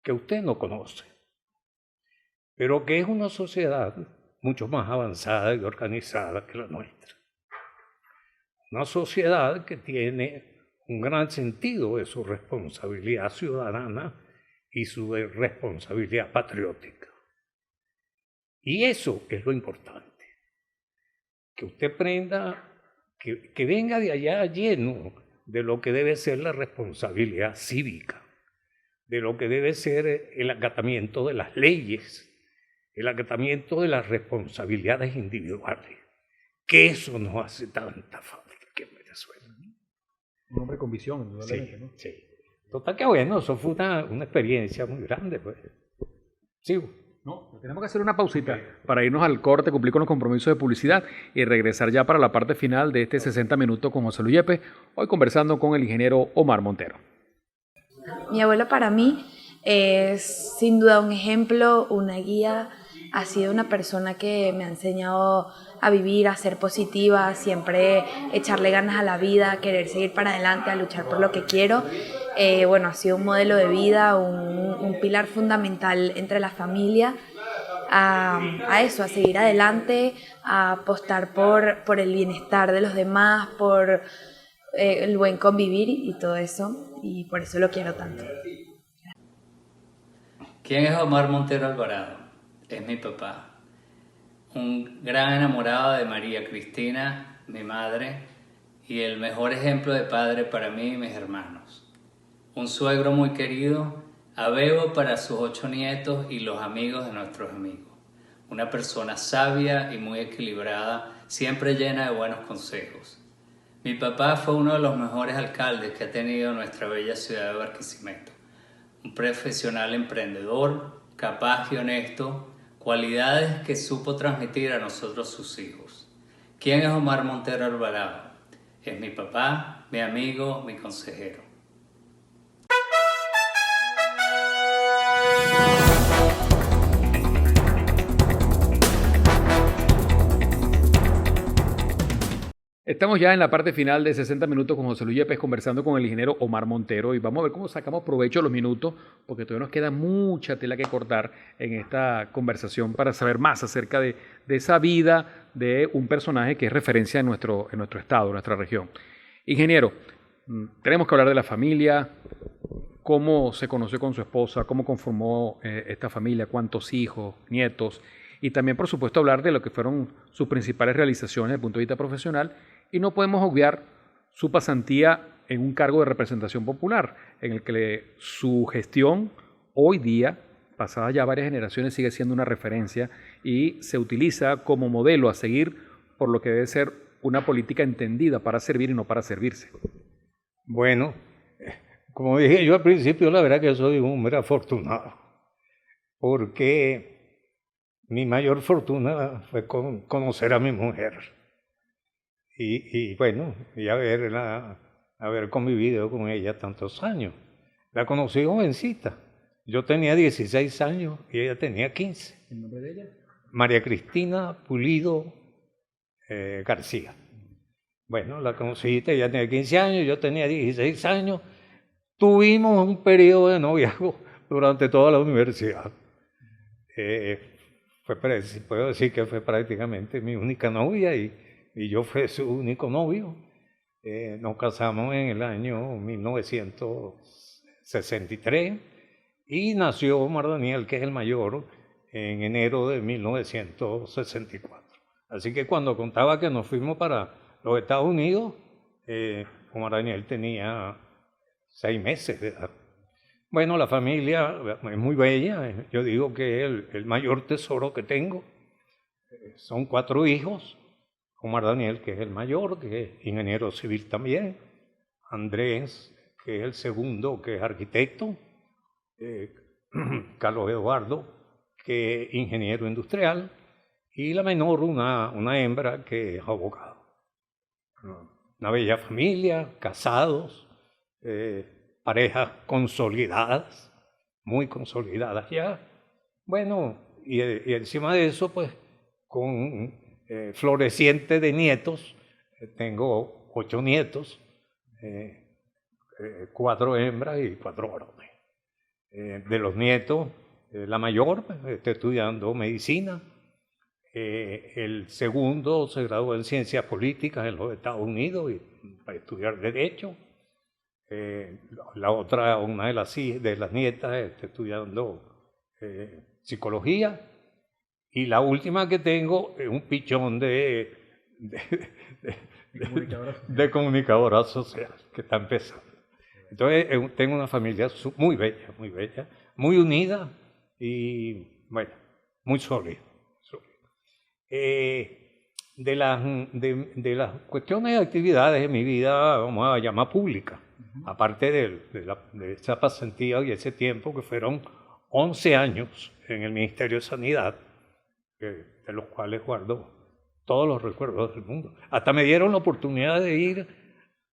que usted no conoce, pero que es una sociedad mucho más avanzada y organizada que la nuestra. Una sociedad que tiene un gran sentido de su responsabilidad ciudadana y su responsabilidad patriótica. Y eso es lo importante, que usted aprenda, que venga de allá lleno de lo que debe ser la responsabilidad cívica, de lo que debe ser el acatamiento de las leyes, el acatamiento de las responsabilidades individuales, que eso nos hace tanta falta aquí en Venezuela. Un hombre con visión, indudablemente, Sí, ¿no? sí. Total que bueno, eso fue una experiencia muy grande, pues. Sigo. No, tenemos que hacer una pausita para irnos al corte, cumplir con los compromisos de publicidad y regresar ya para la parte final de este 60 minutos con José Luis Yepes, hoy conversando con el ingeniero Omar Montero. Mi abuelo para mí es sin duda un ejemplo, una guía. Ha sido una persona que me ha enseñado a vivir, a ser positiva, a siempre echarle ganas a la vida, a querer seguir para adelante, a luchar por lo que quiero. Ha sido un modelo de vida, un pilar fundamental entre la familia, a eso, a seguir adelante, a apostar por el bienestar de los demás, por el buen convivir y todo eso, y por eso lo quiero tanto. ¿Quién es Omar Montero Alvarado? Es mi papá, un gran enamorado de María Cristina, mi madre, y el mejor ejemplo de padre para mí y mis hermanos. Un suegro muy querido, abebo para sus 8 nietos y los amigos de nuestros amigos. Una persona sabia y muy equilibrada, siempre llena de buenos consejos. Mi papá fue uno de los mejores alcaldes que ha tenido nuestra bella ciudad de Barquisimeto. Un profesional emprendedor, capaz y honesto, cualidades que supo transmitir a nosotros sus hijos. ¿Quién es Omar Montero Alvarado? Es mi papá, mi amigo, mi consejero. Estamos ya en la parte final de 60 minutos con José Luis Yepes conversando con el ingeniero Omar Montero y vamos a ver cómo sacamos provecho de los minutos porque todavía nos queda mucha tela que cortar en esta conversación para saber más acerca de esa vida de un personaje que es referencia en nuestro estado, en nuestra región. Ingeniero, tenemos que hablar de la familia, cómo se conoció con su esposa, cómo conformó esta familia, cuántos hijos, nietos y también por supuesto hablar de lo que fueron sus principales realizaciones desde el punto de vista profesional. Y no podemos obviar su pasantía en un cargo de representación popular, en el que su gestión hoy día, pasadas ya varias generaciones, sigue siendo una referencia y se utiliza como modelo a seguir por lo que debe ser una política entendida para servir y no para servirse. Bueno, como dije yo al principio, la verdad que soy un hombre afortunado, porque mi mayor fortuna fue conocer a mi mujer. Y haber convivido con ella tantos años. La conocí jovencita. Yo tenía 16 años y ella tenía 15. ¿El nombre de ella? María Cristina Pulido García. Bueno, la conocí, ella tenía 15 años, yo tenía 16 años. Tuvimos un periodo de noviazgo durante toda la universidad. Puedo decir que fue prácticamente mi única novia y yo fui su único novio. Nos casamos en el año 1963 y nació Omar Daniel, que es el mayor, en enero de 1964. Así que cuando contaba que nos fuimos para los Estados Unidos, Omar Daniel tenía 6 meses de edad. Bueno, la familia es muy bella. Yo digo que es el mayor tesoro que tengo. Son 4 hijos. Omar Daniel, que es el mayor, que es ingeniero civil también. Andrés, que es el segundo, que es arquitecto. Carlos Eduardo, que es ingeniero industrial. Y la menor, una hembra, que es abogado. Una bella familia, casados. parejas consolidadas, muy consolidadas ya. Bueno, y encima de eso, pues, con floreciente de nietos, tengo 8 nietos, 4 hembras y 4 varones. De los nietos, la mayor está estudiando medicina, el segundo se graduó en ciencias políticas en los Estados Unidos y va a estudiar derecho. La otra, una de las nietas, está estudiando psicología. Y la última que tengo es un pichón de comunicadora social que está empezando. Entonces tengo una familia muy bella, muy unida y, bueno, muy sólida. De las cuestiones de actividades de mi vida, vamos a llamar pública, aparte de esa pasantía y ese tiempo que fueron 11 años en el Ministerio de Sanidad, de los cuales guardo todos los recuerdos del mundo. Hasta me dieron la oportunidad de ir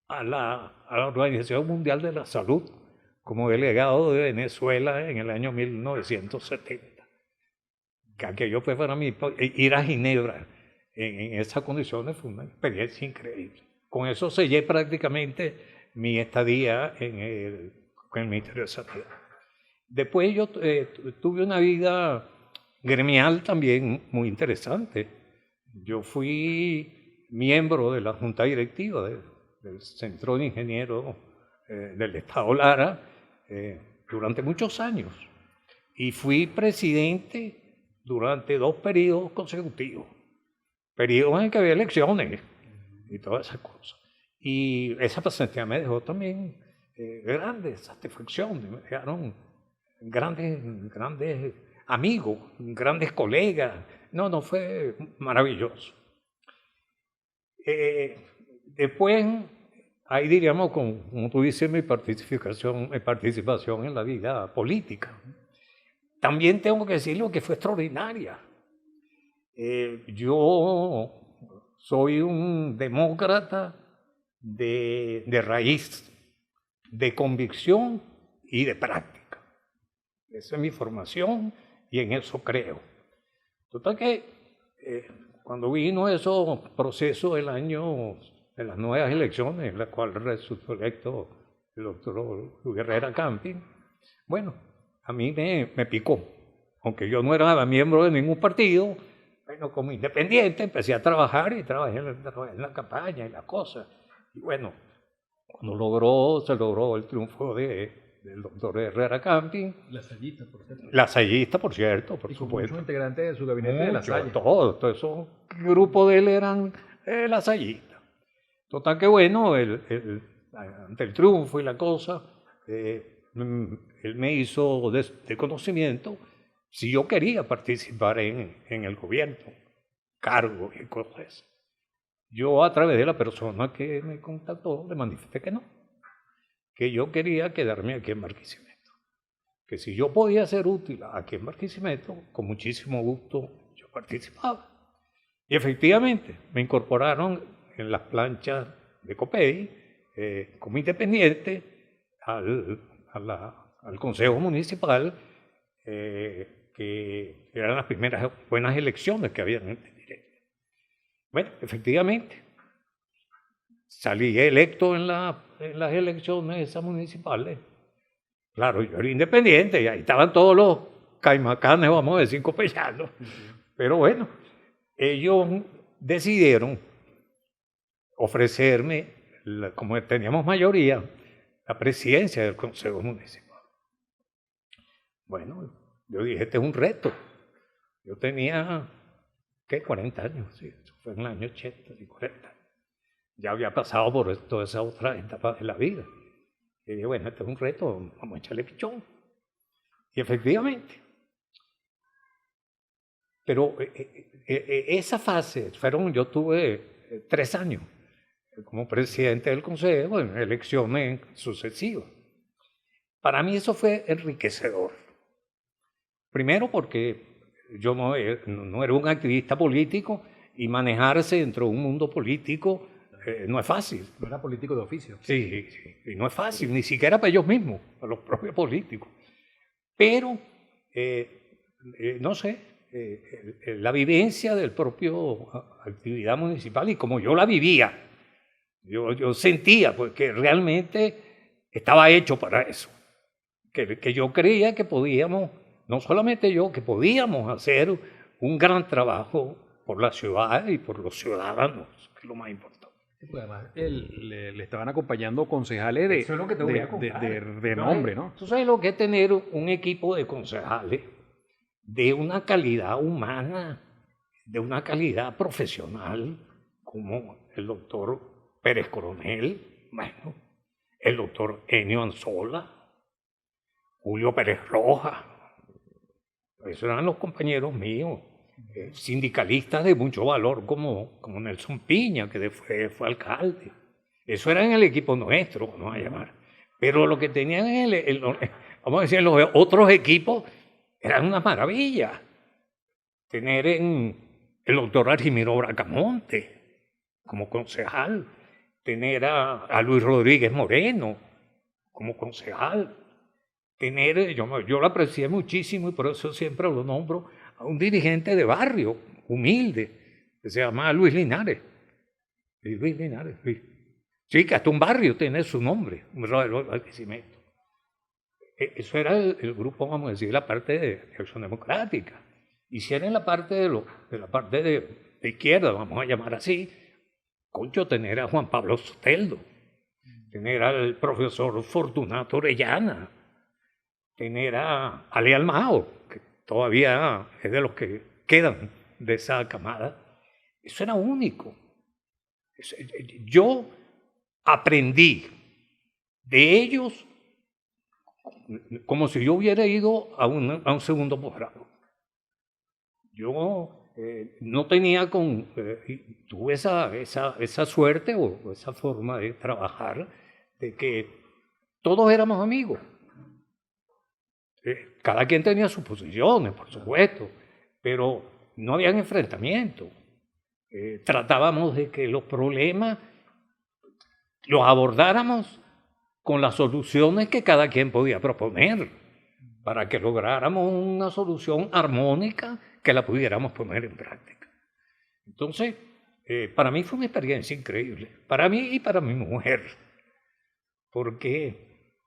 a la Organización Mundial de la Salud como delegado de Venezuela en el año 1970. Que aquello fue para mí, ir a Ginebra en esas condiciones fue una experiencia increíble. Con eso sellé prácticamente mi estadía en el Ministerio de Sanidad. Después yo tuve una vida gremial también muy interesante. Yo fui miembro de la Junta Directiva del Centro de Ingenieros del Estado Lara durante muchos años y fui presidente durante 2 periodos consecutivos, periodos en que había elecciones y todas esas cosas. Y esa pasantía me dejó también grandes satisfacciones, me dejaron grandes amigos, grandes colegas. No, fue maravilloso. Después, ahí diríamos, como tú dices, mi participación en la vida política. También tengo que decirlo que fue extraordinaria. Yo soy un demócrata de raíz, de convicción y de práctica. Esa es mi formación y en eso creo. Total que cuando vino esos procesos del año de las nuevas elecciones, en la cual resultó electo el doctor Luis Herrera Camping, bueno, a mí me picó. Aunque yo no era miembro de ningún partido, bueno, como independiente empecé a trabajar y trabajé en la campaña y las cosas. Y bueno, cuando se logró el triunfo del doctor Herrera Camping. Lasallista, por cierto. Lasallista, por cierto, por y supuesto. Muchos integrantes de su gabinete de Lasalle. Todo esos grupos de él eran lasallistas. Total que bueno, ante el triunfo y la cosa, él me hizo de conocimiento si yo quería participar en el gobierno, cargos y cosas. Yo, a través de la persona que me contactó, le manifesté que no, que yo quería quedarme aquí en Barquisimeto, que si yo podía ser útil aquí en Barquisimeto, con muchísimo gusto yo participaba. Y efectivamente me incorporaron en las planchas de COPEI como independiente al Consejo Municipal, que eran las primeras buenas elecciones que había en el directo. Bueno, efectivamente, salí electo en las elecciones esas municipales. Claro, yo era independiente y ahí estaban todos los caimacanes, vamos a decir, copellanos. Pero bueno, ellos decidieron ofrecerme, como teníamos mayoría, la presidencia del Consejo Municipal. Bueno, yo dije, este es un reto. Yo tenía, 40 años, sí, eso fue en el año 80 y 40. Ya había pasado por todas esas otras etapas de la vida. Y dije, bueno, este es un reto, vamos a echarle pichón. Y efectivamente. Pero esa fase, yo tuve 3 años como presidente del Consejo en elecciones sucesivas. Para mí eso fue enriquecedor. Primero porque yo no era un activista político y manejarse dentro de un mundo político no es fácil. No era político de oficio. Sí, sí, y no es fácil, ni siquiera para ellos mismos, para los propios políticos. Pero, no sé, la vivencia del propio actividad municipal y como yo la vivía, yo sentía pues, que realmente estaba hecho para eso, que yo creía que podíamos, no solamente yo, que podíamos hacer un gran trabajo por la ciudad y por los ciudadanos, que es lo más importante. Sí, porque además le estaban acompañando concejales de, Eso es lo que te voy a contar. de nombre, ¿no? Tú sabes lo que es tener un equipo de concejales de una calidad humana, de una calidad profesional, como el doctor Pérez Coronel, bueno, el doctor Enio Anzola, Julio Pérez Rojas. Esos eran los compañeros míos, sindicalistas de mucho valor como Nelson Piña, que fue alcalde. Eso era en el equipo nuestro, vamos a llamar. Pero lo que tenían vamos a decir, los otros equipos eran una maravilla. Tener el doctor Argimiro Bracamonte como concejal, tener a Luis Rodríguez Moreno como concejal, tener, yo lo aprecié muchísimo y por eso siempre lo nombro, a un dirigente de barrio, humilde, que se llama Luis Linares. Luis Linares, Luis. Sí, que hasta un barrio tiene su nombre, un verdadero Barquisimeto. Eso era el grupo, vamos a decir, la parte de Acción Democrática. Y si era en la parte de izquierda, vamos a llamar así, concho, tener a Juan Pablo Soteldo, tener al profesor Fortunato Orellana, tener a Ale Almao, que todavía es de los que quedan de esa camada. Eso era único. Yo aprendí de ellos como si yo hubiera ido a un segundo posgrado. Yo no tenía tuve esa suerte o esa forma de trabajar de que todos éramos amigos. Cada quien tenía sus posiciones, por supuesto, pero no había enfrentamiento. Tratábamos de que los problemas los abordáramos con las soluciones que cada quien podía proponer, para que lográramos una solución armónica que la pudiéramos poner en práctica. Entonces, para mí fue una experiencia increíble, para mí y para mi mujer, porque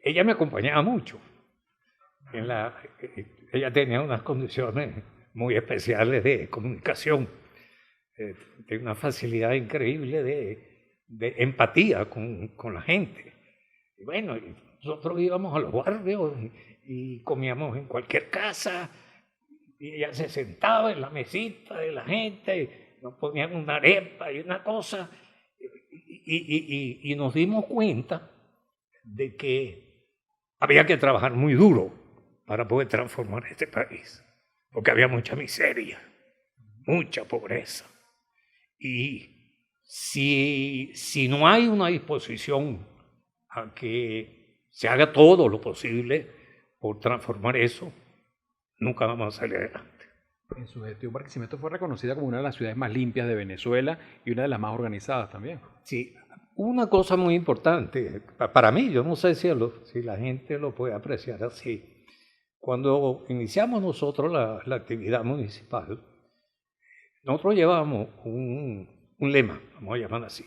ella me acompañaba mucho. Ella tenía unas condiciones muy especiales de comunicación, de una facilidad increíble de empatía con la gente. Y bueno, nosotros íbamos a los barrios y comíamos en cualquier casa, y ella se sentaba en la mesita de la gente, nos ponían una arepa y una cosa, y nos dimos cuenta de que había que trabajar muy duro para poder transformar este país, porque había mucha miseria, mucha pobreza. Y si no hay una disposición a que se haga todo lo posible por transformar eso, nunca vamos a salir adelante. En su gestión, Barquisimeto fue reconocida como una de las ciudades más limpias de Venezuela y una de las más organizadas también. Sí, una cosa muy importante, para mí, yo no sé si la gente lo puede apreciar así. Cuando iniciamos nosotros la actividad municipal, nosotros llevábamos un lema, vamos a llamar así,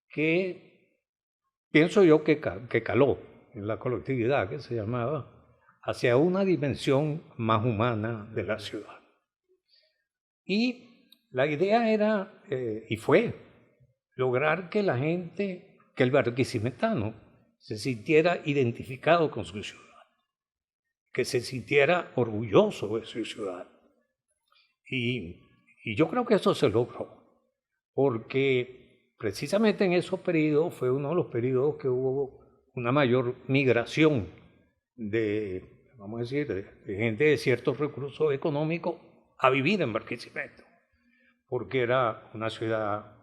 que pienso yo que caló en la colectividad, que se llamaba hacia una dimensión más humana de la ciudad. Y la idea era, y fue, lograr que la gente, que el barquisimetano se sintiera identificado con su ciudad, que se sintiera orgulloso de su ciudad. Y yo creo que eso se logró, porque precisamente en esos periodos fue uno de los periodos que hubo una mayor migración vamos a decir, de gente de ciertos recursos económicos a vivir en Barquisimeto, porque era una ciudad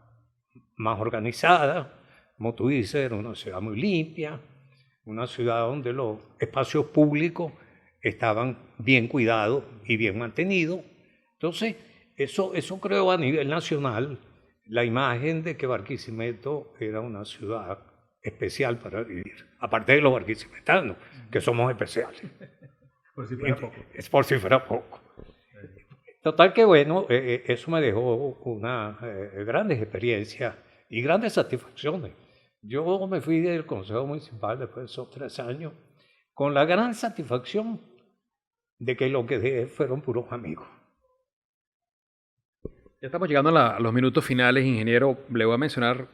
más organizada, como tú dices, era una ciudad muy limpia, una ciudad donde los espacios públicos estaban bien cuidados y bien mantenidos. Entonces, eso creó a nivel nacional la imagen de que Barquisimeto era una ciudad especial para vivir, aparte de los barquisimetanos, que somos especiales. Por si fuera poco. Es por si fuera poco. Total que bueno, eso me dejó unas grandes experiencias y grandes satisfacciones. Yo me fui del Consejo Municipal después de esos 3 años con la gran satisfacción de que lo que dejé fueron puros amigos. Ya estamos llegando a los minutos finales, ingeniero. Le voy a mencionar,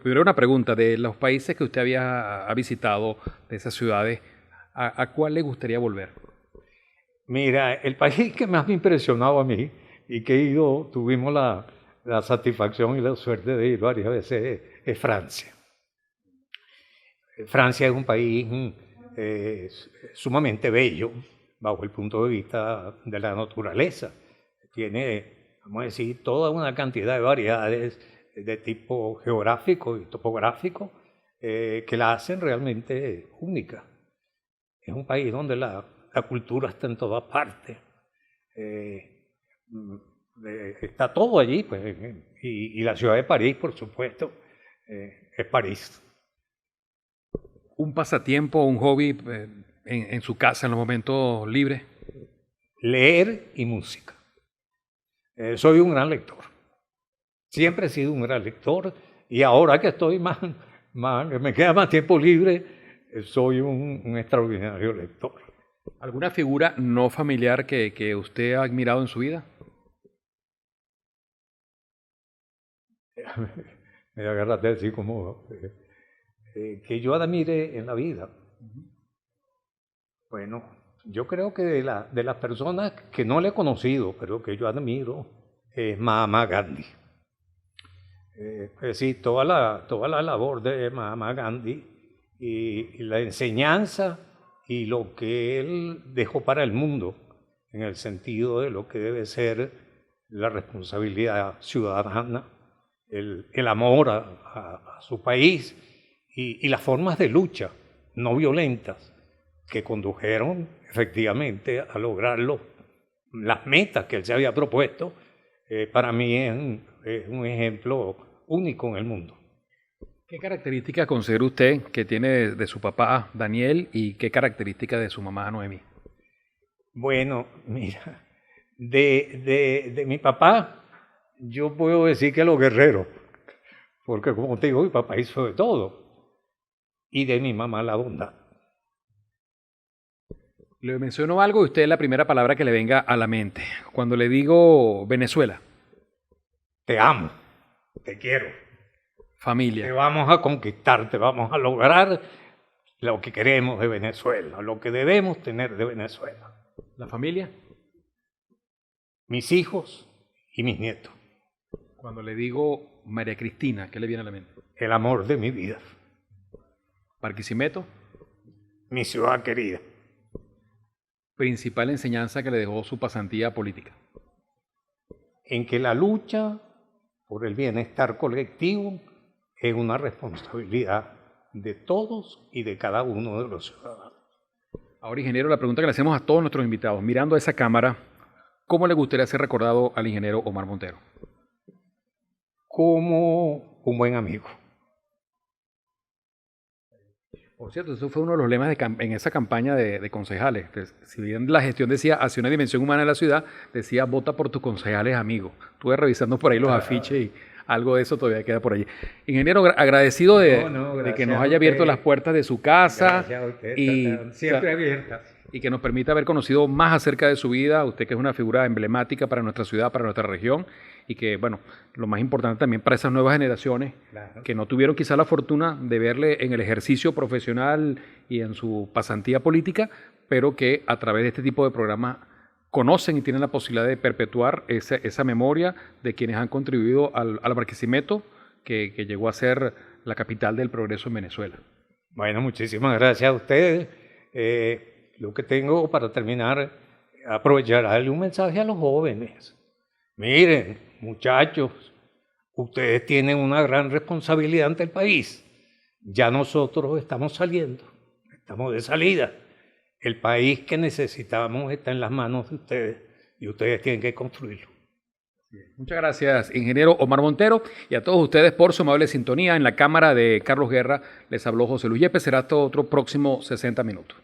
primero una pregunta, de los países que usted ha visitado, de esas ciudades, ¿a cuál le gustaría volver? Mira, el país que más me ha impresionado a mí y que tuvimos la satisfacción y la suerte de ir varias veces es Francia. Francia es un país sumamente bello bajo el punto de vista de la naturaleza. Tiene, vamos a decir, toda una cantidad de variedades de tipo geográfico y topográfico que la hacen realmente única. Es un país donde la cultura está en todas partes. Está todo allí, pues, y la ciudad de París, por supuesto, es París. ¿Un pasatiempo, un hobby en su casa en los momentos libres? Leer y música. Soy un gran lector. Siempre he sido un gran lector y ahora que estoy me queda más tiempo libre, soy un extraordinario lector. ¿Alguna figura no familiar que usted ha admirado en su vida? Me agarraste así como que yo admire en la vida. Bueno, yo creo que de las personas que no le he conocido, pero que yo admiro, es Mahatma Gandhi. Es decir, toda la labor de Mahatma Gandhi y la enseñanza y lo que él dejó para el mundo, en el sentido de lo que debe ser la responsabilidad ciudadana, el amor a su país y las formas de lucha no violentas que condujeron efectivamente a lograr las metas que él se había propuesto, para mí es un ejemplo único en el mundo. ¿Qué características considera usted que tiene de su papá Daniel y qué características de su mamá Noemí? Bueno, mira, de mi papá yo puedo decir que los guerreros, porque como te digo, mi papá hizo de todo, y de mi mamá la bondad. Le menciono algo y usted es la primera palabra que le venga a la mente. Cuando le digo Venezuela. Te amo, te quiero. Familia. Te vamos a conquistar, te vamos a lograr lo que queremos de Venezuela, lo que debemos tener de Venezuela. ¿La familia? Mis hijos y mis nietos. Cuando le digo María Cristina, ¿qué le viene a la mente? El amor de mi vida. Barquisimeto. Mi ciudad querida. Principal enseñanza que le dejó su pasantía política. En que la lucha por el bienestar colectivo es una responsabilidad de todos y de cada uno de los ciudadanos. Ahora, ingeniero, la pregunta que le hacemos a todos nuestros invitados, mirando a esa cámara, ¿cómo le gustaría ser recordado al ingeniero Omar Montero? Como un buen amigo. Por cierto, eso fue uno de los lemas en esa campaña de concejales. Si bien la gestión decía hacia una dimensión humana de la ciudad, decía vota por tus concejales amigos. Estuve revisando por ahí los afiches y algo de eso todavía queda por allí. Ingeniero, agradecido de que nos haya abierto las puertas de su casa. Gracias a usted, y siempre abiertas. Y que nos permita haber conocido más acerca de su vida, usted que es una figura emblemática para nuestra ciudad, para nuestra región, y que, bueno, lo más importante también para esas nuevas generaciones, claro, que no tuvieron quizá la fortuna de verle en el ejercicio profesional y en su pasantía política, pero que a través de este tipo de programas conocen y tienen la posibilidad de perpetuar esa memoria de quienes han contribuido al Barquisimeto, que llegó a ser la capital del progreso en Venezuela. Bueno, muchísimas gracias a ustedes. Lo que tengo para terminar, aprovechar a darle un mensaje a los jóvenes. Miren, muchachos, ustedes tienen una gran responsabilidad ante el país. Ya nosotros estamos saliendo, estamos de salida. El país que necesitamos está en las manos de ustedes y ustedes tienen que construirlo. Muchas gracias, ingeniero Omar Montero, y a todos ustedes por su amable sintonía. En la cámara de Carlos Guerra les habló José Luis Yepes. Será hasta otro próximo 60 minutos.